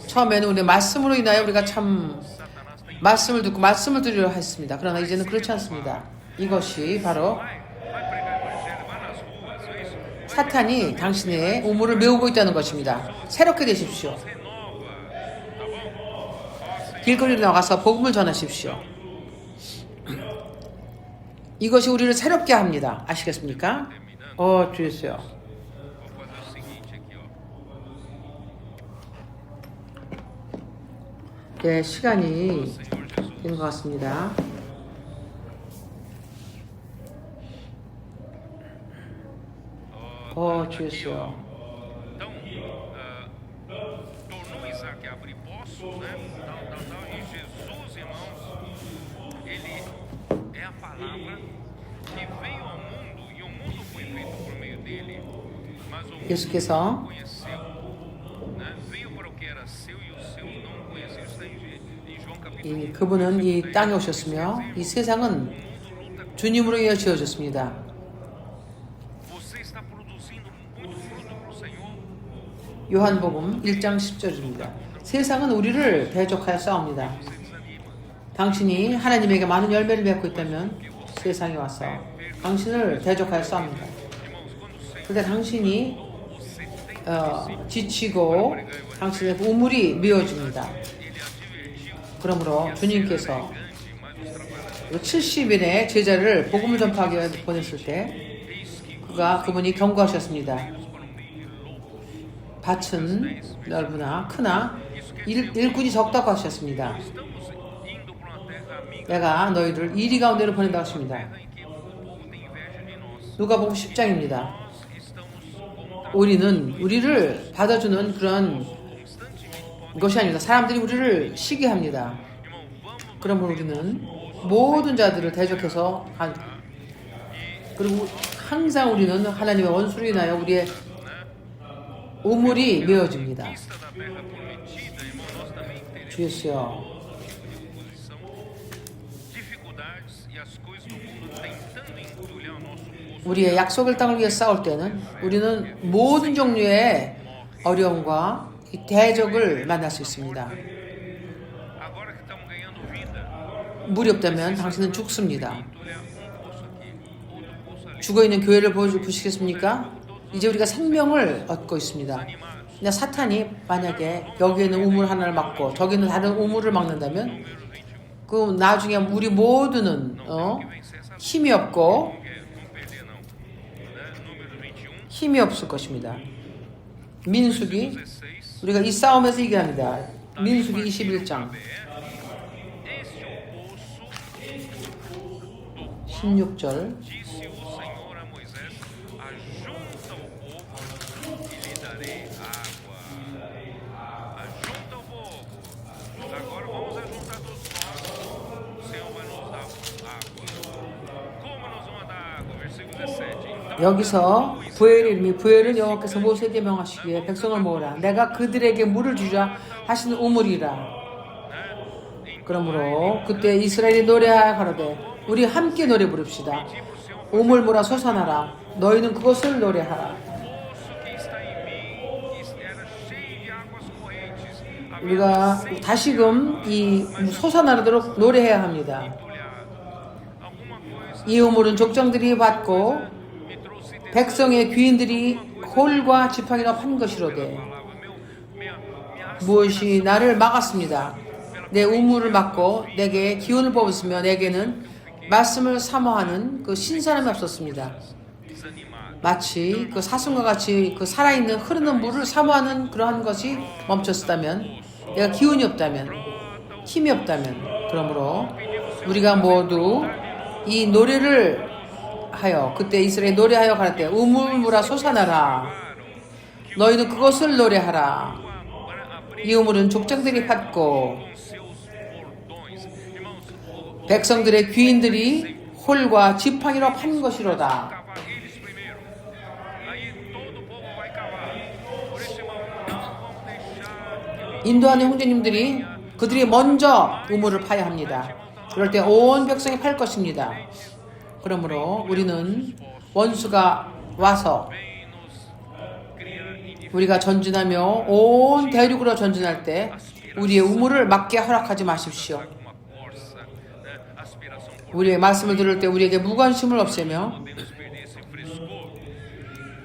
처음에는 우리 말씀으로 인하여 우리가 참 Satanás está 말씀을 듣고 말씀을 들으려 했습니다. 그러나 이제는 그렇지 않습니다. 이것이 바로 Vai pregar o evangelho, vai nas ruas, é isso? 사탄이 당신의 우물을 메우고 있다는 것입니다. 새롭게 되십시오. Renova, tá bom? 길거리로 나가서 복음을 전하십시오. 이것이 우리를 새롭게 합니다. 아시겠습니까? 주 예수요. Vou fazer o seguinte aqui, ó. 네, 시간이 Senhor Jesus. 된 것 같습니다. 주 예수요. Então, tornou Isaac a abrir poços, né? E Jesus, irmãos, ele é a palavra que veio ao mundo e o mundo foi feito por meio dele, mas o mundo 예수께서 não conheceu, né? Veio para o que era seu e os seus não o conheceram. Isso está em João capítulo 1. 그분은 이 땅에 오셨으며 이 세상은 주님으로 이어 지어졌습니다. Você está produzindo muito fruto para o Senhor. 요한복음 1장 10절입니다. 세상은 우리를 대적하여 싸웁니다. Você desanima. 당신이 하나님에게 많은 열매를 맺고 있다면 세상에 와서 당신을 대적하여 싸웁니다. Irmãos, quando o Senhor, 그런데 당신이 você tem 지치고 당신의 우물이 메워집니다. ele advertiu 그러므로 주님께서 grande, mas os trabalhadores 70일의 제자를 복음을 전파하기 위해 보냈을 때 그분이 경고하셨습니다. para um meio de loucos. 밭은 넓으나 크나 일꾼이 적다고 하셨습니다. Estamos indo para uma terra amiga, 내가 너희를 이리 가운데로 보낸다고 하십니다. terra em que o povo tem inveja de nós. 누가복음 10장입니다. Nós estamos contra 우리는 우리를 받아주는 그런 constantemente. 것이 아닙니다. 사람들이 우리를 시기합니다. Irmão, vamos 그러므로 우리는 모든 자들을 대적해서 그리고 항상 우리는 하나님의 원수로 인하여 우리의 우물이 메워집니다. conquista da terra prometida, irmão, nós também teremos 주 예수여, oposição, dificuldades e as coisas do mundo tentando entulhar o nosso poço. 우리의 약속의 땅을 위해 싸울 때는 우리는 모든 종류의 어려움과 이 대적을 만날 수 있습니다. Agora que estamos ganhando vida, 물이 없다면 당신은 죽습니다. entulhar poço aqui, outro poço ali, 죽어있는 교회를 보시겠습니까? 이제 우리가 생명을 얻고 있습니다. 근데 사탄이 만약에 여기에는 우물 하나를 막고 저기는 다른 우물을 막는다면 그 나중에 우리 모두는 힘이 없고 vamos perder não, né? Números 21, 힘이 없을 것입니다. 민수기 16, 우리가 이 싸움에서 이겨야 합니다. 민수기 21장 este é o poço 16절 disse o Senhor a Moisés: ajunta o povo e lhe darei água. Ajunta o povo. Agora vamos ajuntar todos nós. O Senhor vai nos dar água. Como nós vamos dar água? Versículo 17. Então, 여기서 부엘의 이름이 부엘은 여호와께서 모세에게 명하시기에 백성을 모으라 내가 그들에게 물을 주자 하시는 우물이라. 그러므로 그때 이스라엘이 노래하여 가로되 우리 함께 노래 부릅시다. 우물물아 솟아나라 너희는 그것을 노래하라. poço que está em mim, que era cheio de águas correntes, havia 우리가 다시금 이 솟아나도록 노래해야 합니다. entulhado. Alguma coisa 이 우물은 족장들이 받고 me trouxe de 백성의 귀인들이 홀과 지팡이로 판 것이로되 palavra. Minha 무엇이 나를 막았습니다. 내 우물을 막고 내게 기운을 뽑았으며 내게는 말씀을 사모하는 그 신사람이 없었습니다. desanimado. 마치 그 사슴과 같이 그 살아있는 흐르는 물을 사모하는 그러한 것이 멈췄다면 내가 기운이 없다면 힘이 없다면 그러므로 우리가 모두 이 노래를 하여 그때 이스라엘 노래하여 가라되 우물물아 솟아나라 너희는 그것을 노래하라. 이 우물은 족장들이 받고 Seus bordões, irmãos, 백성들의 귀인들이 홀과 지팡이로 판 것이로다. cavar eles primeiro. Aí todo o povo vai cavar. Por isso, irmão, não vamos deixar que 인도하는 형제님들이 그들이 먼저 우물을 파야 합니다. 그럴 때 온 백성이 팔 것입니다. 그러므로 우리는 원수가 와서 vem nos criar inimigos. 우리가 전진하며 온 대륙으로 전진할 때 우리의 우물을 막게 허락하지 마십시오. Uma corda 우리의 말씀을 들을 때 우리에게 무관심을 없애며 podemos perder esse frescor.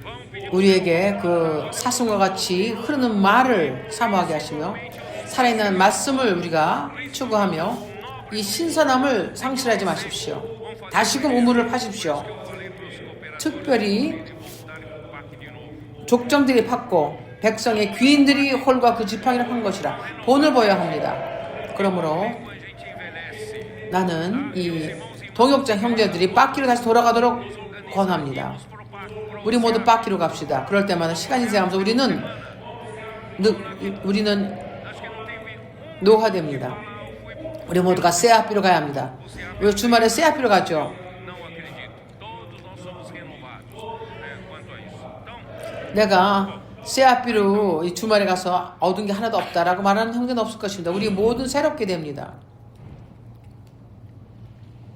Vamos pedir 우리에게 그 사슴과 같이 흐르는 말을 사모하게 하시며 살아있는 말씀을 우리가 추구하며 이 신선함을 상실하지 마십시오. 다시금 우물을 파십시오. 특별히 족정들이 팠고 백성의 귀인들이 홀과 그 지팡이를 판 것이라 본을 보여야 합니다. 그러므로 나는 이 동역자 형제들이 빻기로 다시 돌아가도록 권합니다. 우리 모두 빻기로 갑시다. 그럴 때마다 시간이 지나면서 우리는 노화됩니다. 우리 모두가 세아피로 가야 합니다. 우리 주말에 세아피로 가죠. não acredito. Todos nós somos renovados quanto a isso. Então, 내가 세아피로 이 주말에 가서 얻은 게 하나도 없다라고 말하는 형제는 없을 것입니다. 우리 모두 새롭게 됩니다.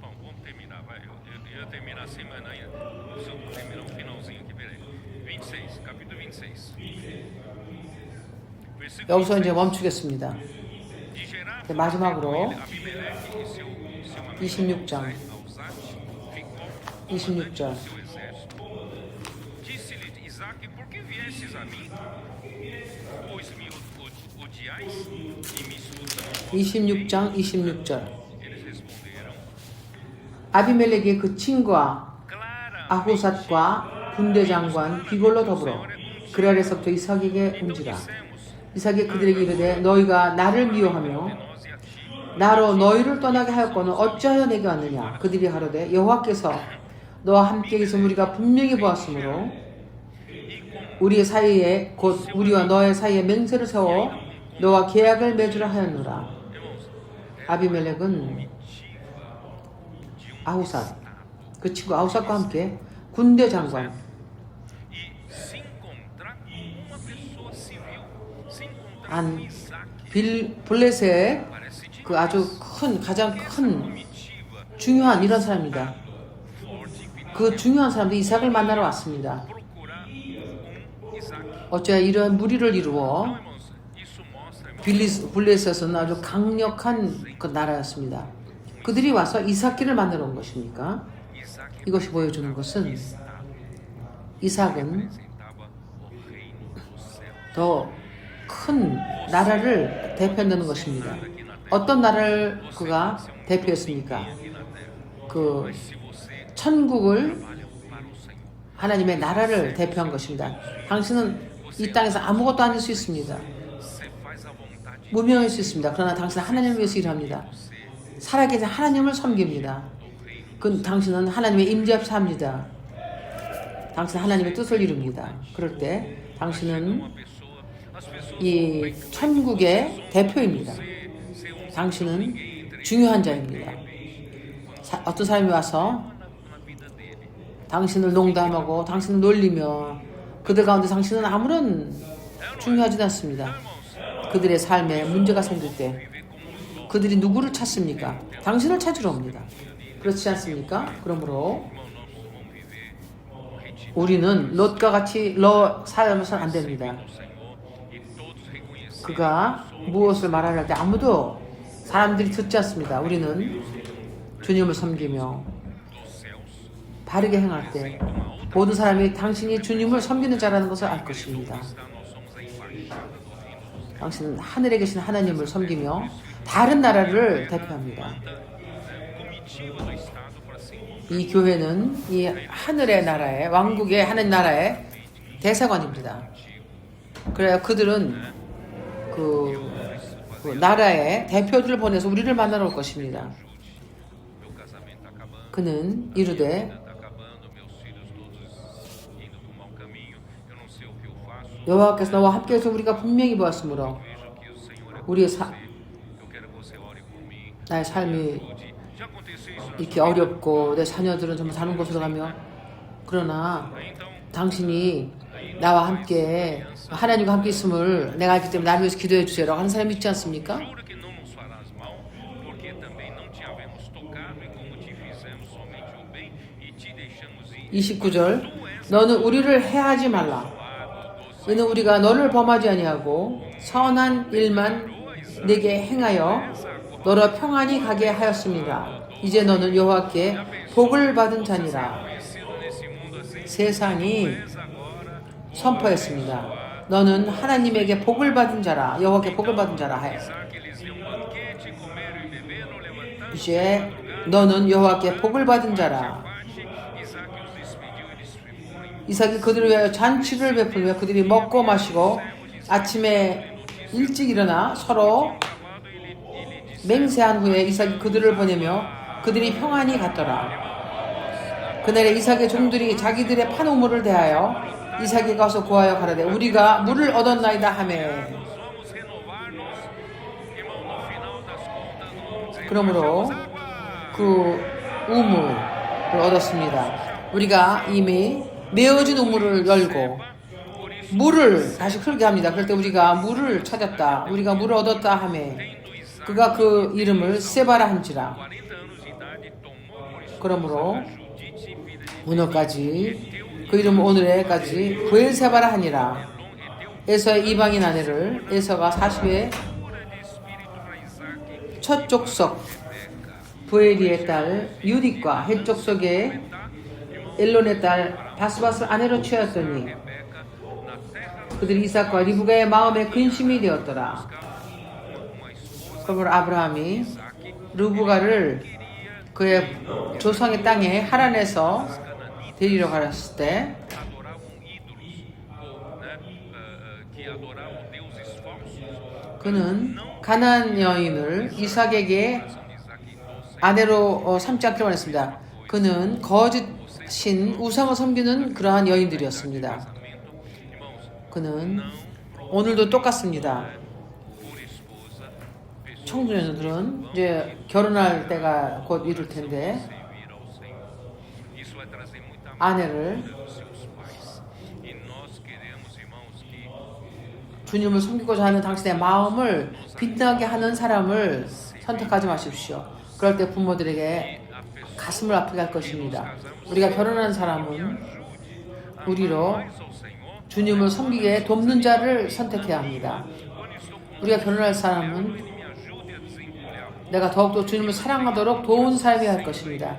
bom, vamos terminar, vai. Eu ia terminar a semana ainda. Deixa eu terminar um finalzinho aqui, peraí. 26, capítulo 26. Versículo 여기서 이제 멈추겠습니다. de Gerar, 네, 마지막으로 Abimeleque e seu amigo 26장 Alzate ficou 26절 seu exército. Disse-lhe Isaac, por que viestes a mim? Pois me odiais e me insultam. 26장 26절 Eles responderam, 아비멜렉의 그 친구와 claramente 아후삿과 군대 장관 비골로 더불어 그랄에서부터 이삭에게 온지라. 이삭이 그들에게 이르되 너희가 나를 미워하며 nós e a ti. 나로 너희를 떠나게 하였거늘 어찌하여 내게 왔느냐. 그들이 가로되 여호와께서 너와 함께 계신 우리가 분명히 보았으므로 우리의 사이에 곧 우리와 너의 사이에 맹세를 세워 너와 계약을 맺으라 하였노라. 아비멜렉은 아후삿 그 친구 아후삿과 함께 군대 장관 E se encontrar uma pessoa civil, se encontrar 안 Isaac, 블레셋의 parece de 그 아주 큰 가장 큰 comitiva, 중요한 이런 사람입니다. forte e 그 중요한 사람들이 이삭을 만나러 왔습니다. procurar Isaac. 어째 이런 무리를 이루어 Irmãos, isso mostra, irmãos, 블레셋은 아주 강력한 그 나라였습니다. 그들이 와서 이삭기를 만나러 온 것입니까? Isaac 이것이 보여주는 것은 이삭은 representava o reino do céu. 더 큰 나라를 대표한다는 것입니다. 어떤 나라를 그가 대표했습니까? 그 Se você 천국을 trabalha para o Senhor, 하나님의 나라를 대표한 것입니다. 당신은 이 땅에서 아무것도 아닐 수 있습니다. você faz a vontade de 무명할 수 있습니다. 그러나 당신은 하나님을 위해서 일합니다. 살아계신 하나님을 섬깁니다. 그 당신은 하나님의 임재 앞에 삽니다. 당신은 하나님의 뜻을 이룹니다. 그럴 때 당신은 uma pessoa, as pessoas 이 천국의 대표입니다. ser um 당신은 중요한 자입니다. 어떤 사람이 와서 na vida dele. 당신을 농담하고 당신을 놀리며 그들 가운데 당신은 아무런 중요하지 않습니다. 그들의 삶에 문제가 생길 때 그들이 누구를 찾습니까? 당신을 찾으러 옵니다. 그렇지 않습니까? 그러므로 우리는 롯과 같이 살아서는 안 됩니다. 그가 무엇을 말할 때 아무도 사람들이 듣지 않습니다. 우리는 주님을 섬기며 바르게 행할 때 모든 사람이 당신이 주님을 섬기는 자라는 것을 알 것입니다. 당신은 하늘에 계신 하나님을 섬기며 다른 나라를 대표합니다. 이 교회는 이 하늘의 나라의 왕국의 하나님 나라의 대사관입니다. 그래야 그들은 그 나라의 대표들을 보내서 우리를 만나러 올 것입니다. 그는 이르되 여호와께서 너와 함께해서 우리가 분명히 보았으므로 우리의 나의 삶이 이렇게 어렵고 내 자녀들은 정말 다른 곳으로 가며 그러나 당신이 나와 함께 하나님과 함께 있음을 내가 알기 때문에 나를 위해서 기도해 주세요라고 하는 사람이 있지 않습니까? 29절 너는 우리를 해하지 말라. 이는 우리가 너를 범하지 아니하고 선한 일만 내게 행하여 너로 평안히 가게 하였습니다. 이제 너는 여호와께 복을 받은 자니라. conhecido nesse mundo assim, 세상이 mas agora 선포했습니다. 너는 하나님에게 복을 받은 자라. 여호와께 복을 받은 자라 하여. Isaac eles iam banquete, comeram e beberam, levantando 이제 너는 여호와께 복을 받은 자라. parte, Isaac os despediu, eles foram 이삭이 그들을 위하여 잔치를 베풀며 그들이 먹고 마시고 아침에 일찍 일어나 서로 cavado e lhe disse: 맹세한 후에 이삭이 그들을 보내며 그들이 평안히 갔더라. 그날에 이삭의 종들이 자기들의 판우물을 대하여 이삭이 가서 구하여 가라되 우리가 물을 얻었나이다 하매. vamos renovar-nos, irmão, no final das contas, não vamos dizer, 그러므로 "Achamos água". 그 우물을 얻었습니다. 우리가 이미 메어진 우물을 열고 Por isso, 물을 다시 흐르게 합니다. 그럴 때 우리가 물을 찾았다. 우리가 물을 얻었다 하매 그가 그 이름을 세바라 한지라. 40 anos de idade, tomou por esposa 그러므로 Judite, filha de 오늘까지 그 이름을 오늘에까지 부엘세바라 하니라. 에서의 이방인 아내를 에서가 40의 cura de espírito para Isaac. 첫 족속 부엘리의 딸 유딕과 헷 족속의 엘론의 딸 바스바스 아내로 취하였더니 Rebeca, na terra 그들이 이삭과 리브가의 마음에 근심이 되었더라. uma esposa 그러므로 아브라함이 Isaac, 르브가를 그의 조상의 땅에 하란에서 데리러 갔을 때 adoravam ídolos, ou, né, que adoravam deuses falsos. 그는 가나안 여인을 이삭에게 São de Isaac 12, 아내로 삼지 않기로 원했습니다. 그는 거짓 신 우상을 섬기는 그러한 여인들이었습니다. casamento, irmãos, 그는 오늘도 똑같습니다. por esposa, pessoas 청소년들은 이제 결혼할 때가 곧 이룰 텐데 servir ao Senhor. Isso vai trazer muita 아내를 aos seus pais. E nós queremos, irmãos, que 주님을 섬기고자 하는 당신의 마음을 빛나게 하는 사람을 선택하지 마십시오. 그럴 때 부모들에게 a pessoa 가슴을 아프게 할 것입니다. 우리가 결혼한 사람은 우리로 ao Senhor, 주님을 섬기게 돕는 자를 선택해야 합니다. quando estou com 우리가 결혼할 사람은 ele, me ajude a desenvolver amor, 내가 더욱더 주님을 사랑하도록 도운 삶이어야 할 것입니다.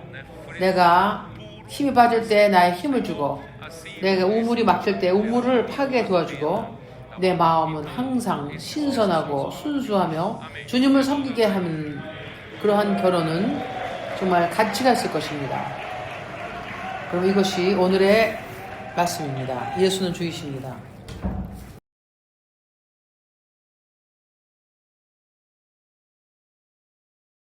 내가 힘이 빠질 때 나의 힘을 주고 내가 우물이 막힐 때 우물을 파게 도와주고 내 마음은 항상 신선하고 순수하며 주님을 섬기게 하는 그러한 결혼은 정말 가치가 있을 것입니다. 그럼 이것이 오늘의 말씀입니다. 예수는 주이십니다.